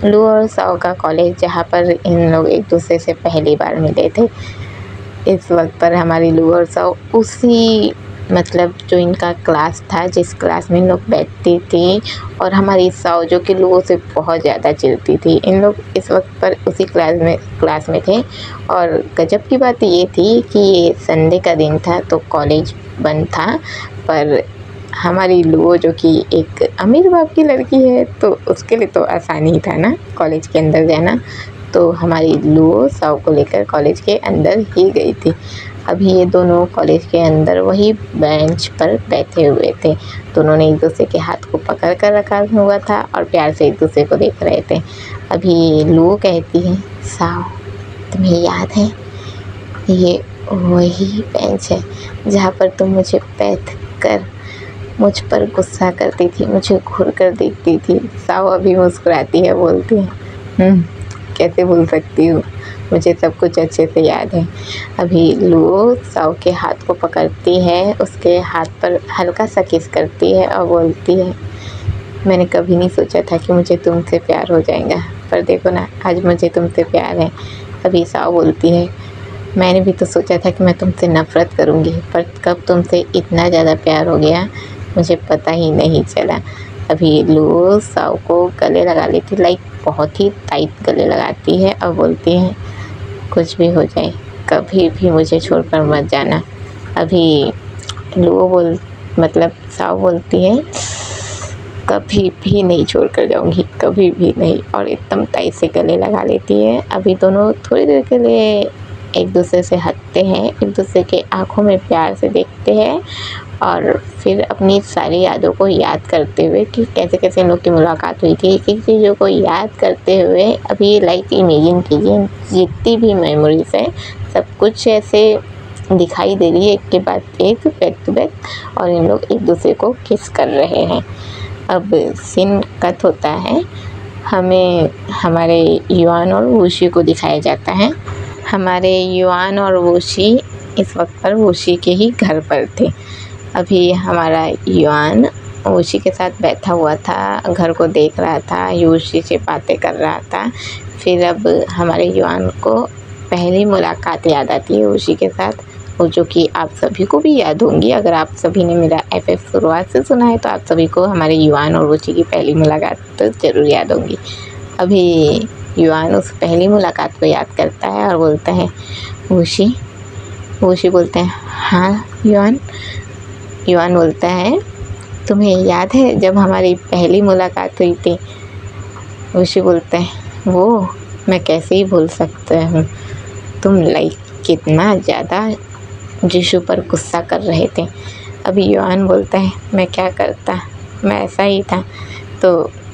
लुओ और साओ का कॉलेज, जहाँ पर इन लोग एक दूसरे से पहली बार मिले थे। इस वक्त पर हमारी लुओ और साओ उसी मतलब जो इनका क्लास था, जिस क्लास में इन लोग बैठती थी, और हमारी साओ जो कि लुओ से बहुत ज़्यादा चिढ़ती थी, इन लोग इस वक्त पर उसी क्लास में थे। और गजब की बात ये थी कि ये संडे का दिन था तो कॉलेज बंद था, पर हमारी लुओ जो कि एक अमीर बाप की लड़की है तो उसके लिए तो आसानी ही था ना कॉलेज के अंदर जाना। तो हमारी लुओ साओ को लेकर कॉलेज के अंदर ही गई थी। अभी ये दोनों कॉलेज के अंदर वही बेंच पर बैठे हुए थे। दोनों ने एक दूसरे के हाथ को पकड़ कर रखा हुआ था और प्यार से एक दूसरे को देख रहे थे। अभी लुओ कहती है, साओ तुम्हें याद है ये वही बेंच है जहाँ पर तुम मुझे बैठ कर मुझ पर गुस्सा करती थी, मुझे घूर कर देखती थी। साओ अभी मुस्कुराती है, बोलती है कैसे भूल सकती हूँ, मुझे सब कुछ अच्छे से याद है। अभी लुओ साओ के हाथ को पकड़ती है, उसके हाथ पर हल्का सा किस करती है और बोलती है, मैंने कभी नहीं सोचा था कि मुझे तुमसे प्यार हो जाएगा, पर देखो ना आज मुझे तुमसे प्यार है। अभी साओ बोलती है, मैंने भी तो सोचा था कि मैं तुमसे नफ़रत करूँगी, पर कब तुमसे इतना ज़्यादा प्यार हो गया मुझे पता ही नहीं चला। अभी लुओ साओ को गले लगा लेती, लाइक बहुत ही टाइट गले लगाती है और बोलती है, कुछ भी हो जाए कभी भी मुझे छोड़कर मत जाना। अभी लुओ साओ बोलती है, कभी भी नहीं छोड़कर जाऊंगी, कभी भी नहीं, और एकदम टाइट से गले लगा लेती है। अभी दोनों थोड़ी देर के लिए एक दूसरे से हटते हैं, एक दूसरे के आँखों में प्यार से देखते हैं और फिर अपनी सारी यादों को याद करते हुए कि कैसे कैसे इन लोग की मुलाकात हुई थी, किन चीज़ों को याद करते हुए अभी लाइक इमेजिन कीजिए जितनी भी मेमोरीज हैं सब कुछ ऐसे दिखाई दे रही है एक के बाद एक, बैक टू बैक, और इन लोग एक दूसरे को किस कर रहे हैं। अब सीन कट होता है, हमें हमारे युआन और वूशी को दिखाया जाता है। हमारे युआन और वूशी इस वक्त पर वूशी के ही घर पर थे। अभी हमारा युआन वूशी के साथ बैठा हुआ था, घर को देख रहा था, वूशी से बातें कर रहा था। फिर अब हमारे युआन को पहली मुलाकात याद आती है वूशी के साथ, वो जो कि आप सभी को भी याद होंगी। अगर आप सभी ने मेरा FF शुरुआत से सुना है तो आप सभी को हमारे युआन और वूशी की पहली मुलाकात तो ज़रूर याद होंगी। अभी युआन उस पहली मुलाकात को याद करता है और बोलता है, वूशी। वूशी बोलते हैं, हाँ युआन। युआन बोलता है, तुम्हें याद है जब हमारी पहली मुलाकात हुई थी? वूशी बोलता है, वो मैं कैसे ही भूल सकता हूँ, तुम लाइक कितना ज़्यादा जिशु पर गुस्सा कर रहे थे। अभी युआन बोलता है, मैं क्या करता, मैं ऐसा ही था। तो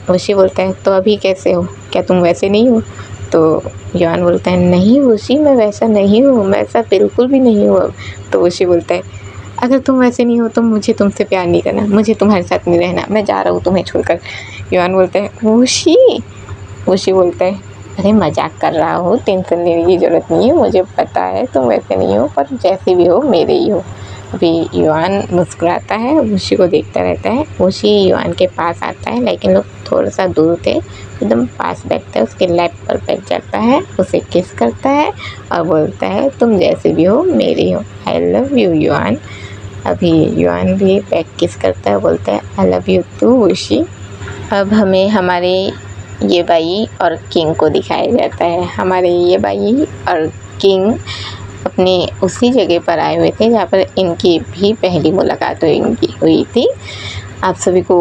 वूशी बोलता है, तो अभी कैसे हो, क्या तुम वैसे नहीं हो? तो युआन बोलता है, नहीं वूशी मैं वैसा नहीं हूँ, मैं ऐसा बिल्कुल भी नहीं हूँ अब। तो वूशी बोलता है, अगर तुम वैसे नहीं हो तो मुझे तुमसे प्यार नहीं करना, मुझे तुम्हारे साथ नहीं रहना, मैं जा रहा हूँ तुम्हें छोड़कर। युआन बोलता है, वूशी। वूशी बोलता है, अरे मजाक कर रहा हूँ, टेंशन लेने की ज़रूरत नहीं है, मुझे पता है तुम वैसे नहीं हो, पर जैसे भी हो मेरे ही हो। अभी युआन मुस्कुराता है, वूशी को देखता रहता है। वूशी युआन के पास आता है, लेकिन लोग थोड़ा सा दूर थे, एकदम पास बैठता है, उसके लैप पर बैठ जाता है, उसे किस करता है और बोलता है, तुम जैसे भी हो मेरी हो, आई लव यू युआन। अभी युआन भी बैक किस करता है, बोलता है, I love you too Wushi. अब हमें हमारे ये बाई और किंग को दिखाया जाता है। हमारे ये बाई और किंग अपने उसी जगह पर आए हुए थे जहाँ पर इनकी भी पहली मुलाकात हुई थी। आप सभी को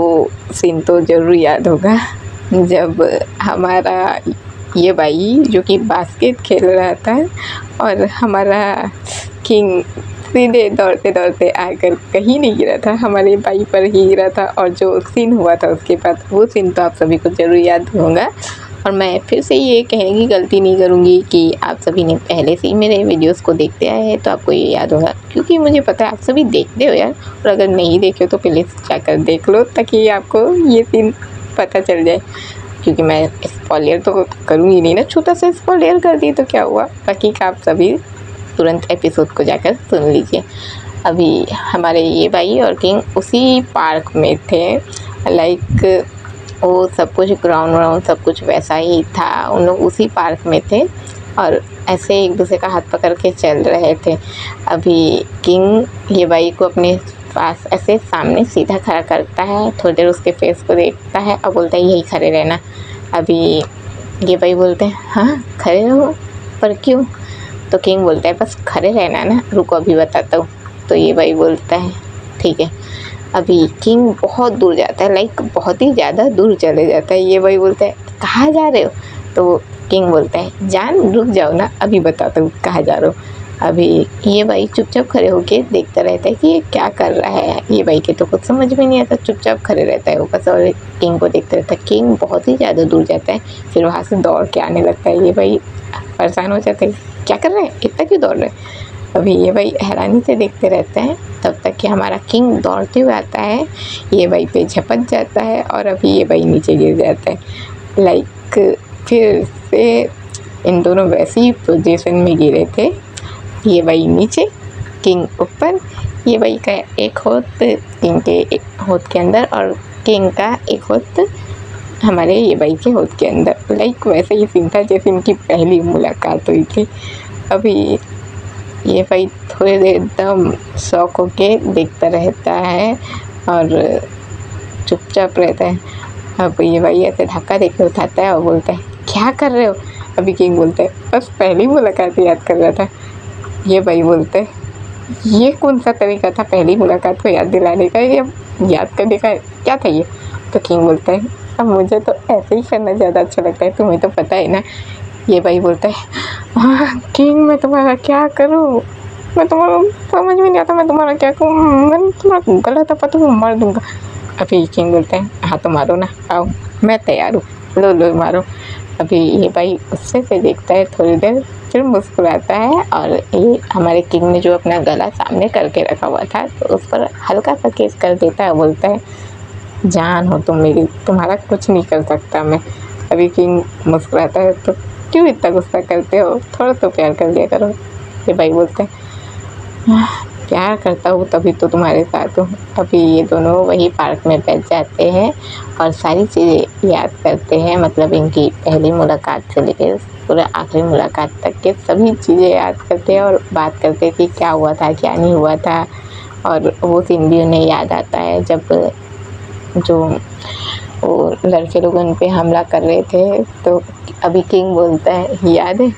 सीन तो ज़रूर याद होगा, जब हमारा ये बाई जो कि बास्केट खेल रहा था और हमारा किंग सीधे दौड़ते दौड़ते आकर कहीं नहीं गिरा था, हमारे बाई पर ही गिरा था। और जो सीन हुआ था उसके बाद, वो सीन तो आप सभी को ज़रूर याद होगा। और मैं फिर से ये कहने की गलती नहीं करूँगी कि आप सभी ने पहले से ही मेरे वीडियोस को देखते आए हैं तो आपको ये याद होगा, क्योंकि मुझे पता है आप सभी देखते हो यार। और अगर नहीं देखे हो तो प्लीज़ जाकर देख लो ताकि आपको ये सीन पता चल जाए, क्योंकि मैं स्पॉइलर तो करूँगी नहीं ना, छोटा सा स्पॉइलर कर दी तो क्या हुआ, बाकी का आप सभी तुरंत एपिसोड को जाकर सुन लीजिए। अभी हमारे ये भाई और किंग उसी पार्क में थे। लाइक वो सब कुछ ग्राउंड व्राउंड सब कुछ वैसा ही था, उन लोग उसी पार्क में थे और ऐसे एक दूसरे का हाथ पकड़ के चल रहे थे। अभी किंग ये भाई को अपने पास ऐसे सामने सीधा खड़ा करता है, थोड़ी देर उसके फेस को देखता है और बोलता है यही खड़े रहना। अभी ये भाई बोलते हैं हाँ खड़े रहो, पर क्यों? तो किंग बोलता है बस खड़े रहना ना, रुको अभी बताता हूँ। तो ये भाई बोलता है ठीक है। अभी किंग बहुत दूर जाता है, लाइक बहुत ही ज़्यादा दूर चले जाता है। ये भाई बोलता है कहाँ जा रहे हो? तो किंग बोलता है जान रुक जाओ ना, अभी बताता हूँ कहाँ जा रहे हो। अभी ये भाई चुपचाप खड़े होके देखता रहता है कि ये क्या कर रहा है। ये भाई के तो कुछ समझ में नहीं आता, चुपचाप खड़े रहता है वो बस और किंग को देखता रहता है। किंग बहुत ही ज़्यादा दूर जाता है, फिर वहाँ से दौड़ के आने लगता है। ये भाई परेशान हो जाता है, क्या कर रहे हैं, इतना क्यों दौड़ रहे हैं? अभी ये भाई हैरानी से देखते रहते हैं, तब तक कि हमारा किंग दौड़ते हुए आता है, ये भाई पे झपट जाता है और अभी ये भाई नीचे गिर जाता है। लाइक फिर से इन दोनों वैसी ही पोजीशन में गिरे थे, ये भाई नीचे किंग ऊपर। ये भाई का एक होत किंग के एक होत के अंदर और किंग का एक होत हमारे ये भाई के होत के अंदर। लाइक वैसे ही सीन था जैसे इनकी पहली मुलाकात हुई थी। अभी ये भाई थोड़ी देर एकदम शौक होके देखता रहता है और चुपचाप रहता है। अब ये भाई ऐसे धक्का देके उठाता है और बोलता है क्या कर रहे हो? अभी किंग बोलता है बस पहली मुलाकात याद कर रहा था। ये भाई बोलते हैं ये कौन सा तरीका था पहली मुलाकात को याद दिलाने का, या याद करने का, क्या था ये? तो किंग बोलता है अब मुझे तो ऐसे ही करना ज़्यादा अच्छा लगता है, तुम्हें तो पता है ना। ये भाई बोलता है हाँ किंग मैं तुम्हारा क्या करूँ, मैं तुम्हारा समझ में नहीं आता, मैं तुम्हारा क्या करूँ, मैं तुम्हारा गलत है पता मार दूँगा। अभी किंग बोलते हैं हाँ तो मारो ना, आओ मैं तैयार हूँ, लो लो मारो। अभी ये भाई गुस्से से देखता है थोड़ी देर, फिर मुस्कुराता है और ये हमारे किंग ने जो अपना गला सामने करके रखा हुआ था तो उस पर हल्का सा केस कर देता है। बोलता है जान हो तुम मेरी, तुम्हारा कुछ नहीं कर सकता मैं। अभी किंग मुस्कुराता है तो क्यों इतना गुस्सा करते हो, थोड़ा तो प्यार कर लिया करो। ये भाई बोलते हैं प्यार करता हूँ तभी तो तुम्हारे साथ हूँ। अभी ये दोनों वही पार्क में बैठ जाते हैं और सारी चीज़ें याद करते हैं, मतलब इनकी पहली मुलाकात से लेकर पूरा आखिरी मुलाकात तक के सभी चीज़ें याद करते हैं और बात करते हैं कि क्या हुआ था क्या नहीं हुआ था। और वो सीन भी उन्हें याद आता है जब जो वो लड़के लोग उन पे हमला कर रहे थे। तो अभी किंग बोलता है याद है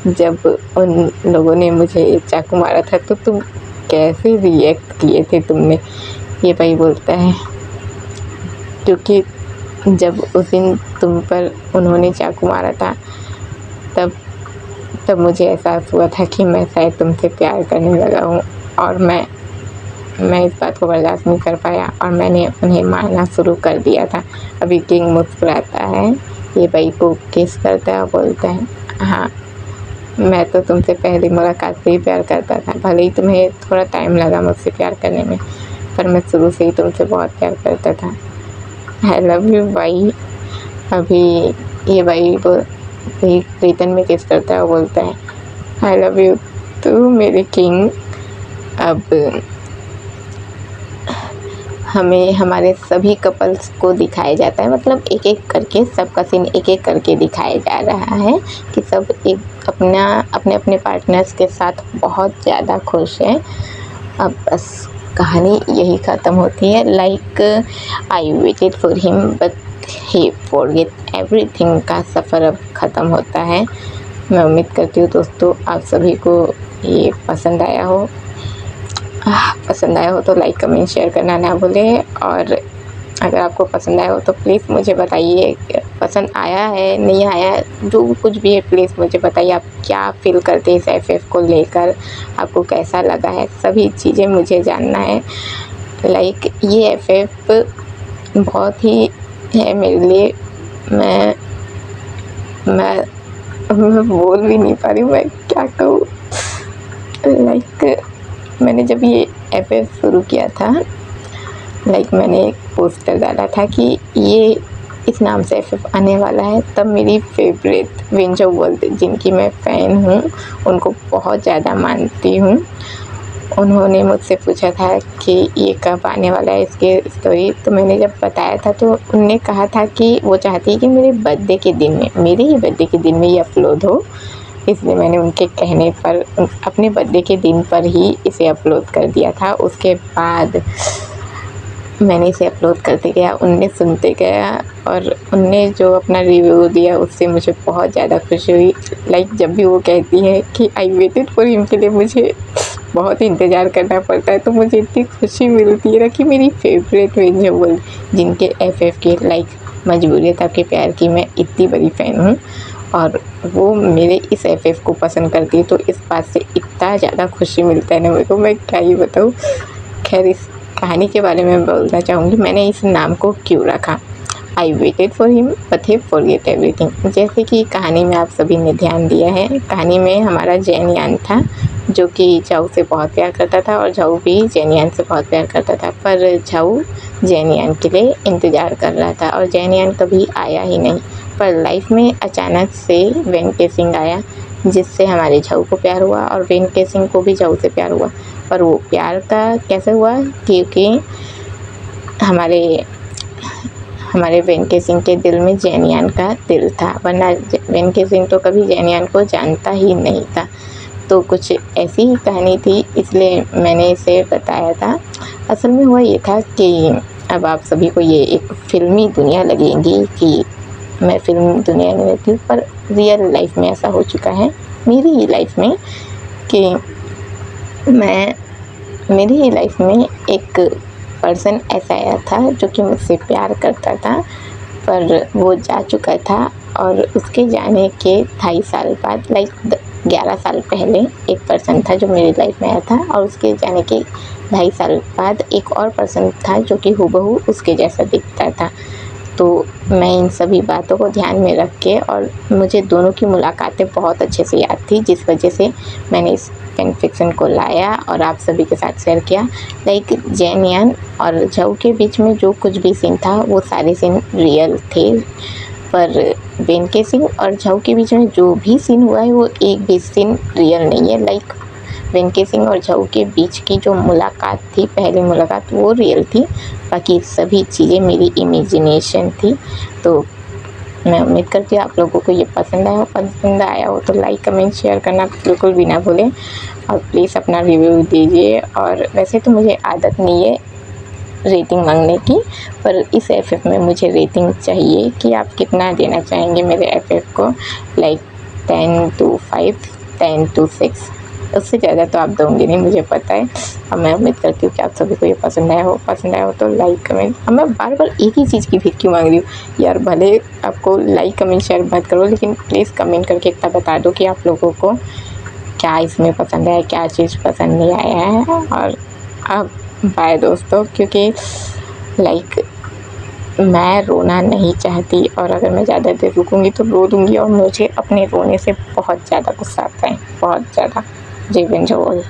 जब उन लोगों ने मुझे चाकू मारा था तो तुम कैसे रिएक्ट किए थे तुमने? ये भाई बोलता है क्योंकि जब उस दिन तुम पर उन्होंने चाकू मारा था तब मुझे एहसास हुआ था कि मैं शायद तुमसे प्यार करने लगा हूँ और मैं इस बात को बर्दाश्त नहीं कर पाया और मैंने उन्हें मारना शुरू कर दिया था। अभी किंग मुस्कुराता है, ये भाई को किस करता है और बोलता है हाँ मैं तो तुमसे पहली मुलाकात से ही प्यार करता था, भले ही तुम्हें थोड़ा टाइम लगा मुझसे प्यार करने में, पर मैं शुरू से ही तुमसे बहुत प्यार करता था। आई लव यू भाई। अभी ये भाई को रिटर्न में किस करता है और बोलता है आई लव यू तू मेरे किंग। अब हमें हमारे सभी कपल्स को दिखाया जाता है, मतलब एक एक करके सबका सीन एक एक करके दिखाया जा रहा है कि सब एक अपने अपने पार्टनर्स के साथ बहुत ज़्यादा खुश हैं। अब बस कहानी यही ख़त्म होती है। Like I waited for him but he forget everything का सफ़र अब ख़त्म होता है। मैं उम्मीद करती हूँ दोस्तों आप सभी को ये पसंद आया हो। तो लाइक कमेंट शेयर करना ना भूलें, और अगर आपको पसंद आया हो तो प्लीज़ मुझे बताइए पसंद आया है नहीं आया, जो कुछ भी है प्लीज़ मुझे बताइए आप क्या फ़ील करते हैं इस एफएफ को लेकर, आपको कैसा लगा है, सभी चीज़ें मुझे जानना है। लाइक ये एफएफ बहुत ही है मेरे लिए, मैं बोल भी नहीं पा रही हूँ मैं क्या कहूँ। लाइक मैंने जब ये एफएफ शुरू किया था, लाइक मैंने एक पोस्टर डाला था कि ये इस नाम से FF आने वाला है, तब मेरी फेवरेट वेंजो वर्ल्ड, जिनकी मैं फ़ैन हूँ, उनको बहुत ज़्यादा मानती हूँ, उन्होंने मुझसे पूछा था कि ये कब आने वाला है इसकी स्टोरी। तो मैंने जब बताया था तो उनने कहा था कि वो चाहती है कि मेरे बर्थडे के दिन में, मेरे ही बर्थडे के दिन में ये अपलोड हो। इसलिए मैंने उनके कहने पर अपने बर्थडे के दिन पर ही इसे अपलोड कर दिया था। उसके बाद मैंने इसे अपलोड करते गया, उनने सुनते गया और उनने जो अपना रिव्यू दिया उससे मुझे बहुत ज़्यादा खुशी हुई। लाइक जब भी वो कहती है कि आई वेटेड फॉर हिम के लिए मुझे बहुत इंतज़ार करना पड़ता है, तो मुझे इतनी खुशी मिलती है ना कि मेरी फेवरेट वेंजो वर्ल्ड, जिनके FF के लाइक मजबूरियत आपके प्यार की मैं इतनी बड़ी फ़ैन हूँ और वो मेरे इस FF को पसंद करती है, तो इस बात से इतना ज़्यादा खुशी मिलता है ना मेरे को, मैं क्या ही बताऊँ। खैर इस कहानी के बारे में बोलना चाहूँगी, मैंने इस नाम को क्यों रखा, I waited for him but he forget everything. जैसे कि कहानी में आप सभी ने ध्यान दिया है, कहानी में हमारा जैन यान था जो कि झाऊ से बहुत प्यार करता था और झाऊ भी जैन यान से बहुत प्यार करता था, पर झाऊ जैन यान के लिए इंतज़ार कर रहा था और जैन यान कभी आया ही नहीं। पर लाइफ में अचानक से वेंके सिंह आया, जिससे हमारे झाऊ को प्यार हुआ और वेंके सिंह को भी झाऊ से प्यार हुआ। पर वो प्यार का कैसे हुआ, क्योंकि हमारे वेंके सिंह के दिल में जैन यान का दिल था, वरना वेंके सिंह तो कभी जैन यान को जानता ही नहीं था। तो कुछ ऐसी ही कहानी थी, इसलिए मैंने इसे बताया था। असल में हुआ ये था कि अब आप सभी को ये एक फ़िल्मी दुनिया लगेगी कि मैं फ़िल्म दुनिया में रहती हूँ, पर रियल लाइफ में ऐसा हो चुका है मेरी ही लाइफ में कि मेरी ही लाइफ में एक पर्सन ऐसा आया था जो कि मुझसे प्यार करता था, पर वो जा चुका था और उसके जाने के 2.5 साल बाद, लाइक 11 साल पहले एक पर्सन था जो मेरी लाइफ में आया था और उसके जाने के 2.5 साल बाद एक और पर्सन था जो कि हूबहू उसके जैसा दिखता था। तो मैं इन सभी बातों को ध्यान में रख के, और मुझे दोनों की मुलाकातें बहुत अच्छे से याद थी, जिस वजह से मैंने इस फैन फिक्शन को लाया और आप सभी के साथ शेयर किया। लाइक जैन यान और झाऊ के बीच में जो कुछ भी सीन था वो सारे सीन रियल थे, पर वेंके सिंह और झाऊ के बीच में जो भी सीन हुआ है वो एक भी सीन रियल नहीं है। लाइक वेंके सिंह और झाऊ के बीच की जो मुलाकात थी, पहली मुलाकात, वो रियल थी, बाकी सभी चीज़ें मेरी इमेजिनेशन थी। तो मैं उम्मीद करती हूँ आप लोगों को ये पसंद आया हो तो लाइक कमेंट शेयर करना बिल्कुल भी ना भूलें और प्लीज़ अपना रिव्यू दीजिए। और वैसे तो मुझे आदत नहीं है रेटिंग मांगने की, पर इस FF में मुझे रेटिंग चाहिए कि आप कितना देना चाहेंगे मेरे FF को, लाइक 10 to 5, 10 to 6, उससे ज़्यादा तो आप दोगे नहीं, मुझे पता है। और मैं उम्मीद करती हूँ कि आप सभी को ये पसंद आया हो तो लाइक कमेंट। अब मैं बार बार एक ही चीज़ की फिर क्यों मांग रही हूँ यार, भले आपको लाइक कमेंट शेयर मत करो, लेकिन प्लीज़ कमेंट करके इतना बता दो कि आप लोगों को क्या इसमें पसंद आया, क्या चीज़ पसंद नहीं आया है। और अब बाय दोस्तों, क्योंकि लाइक मैं रोना नहीं चाहती और अगर मैं ज़्यादा देर रुकूँगी तो रो दूँगी और मुझे अपने रोने से बहुत ज़्यादा गुस्सा आता है, बहुत ज़्यादा। जय वेंजो वर्ल्ड।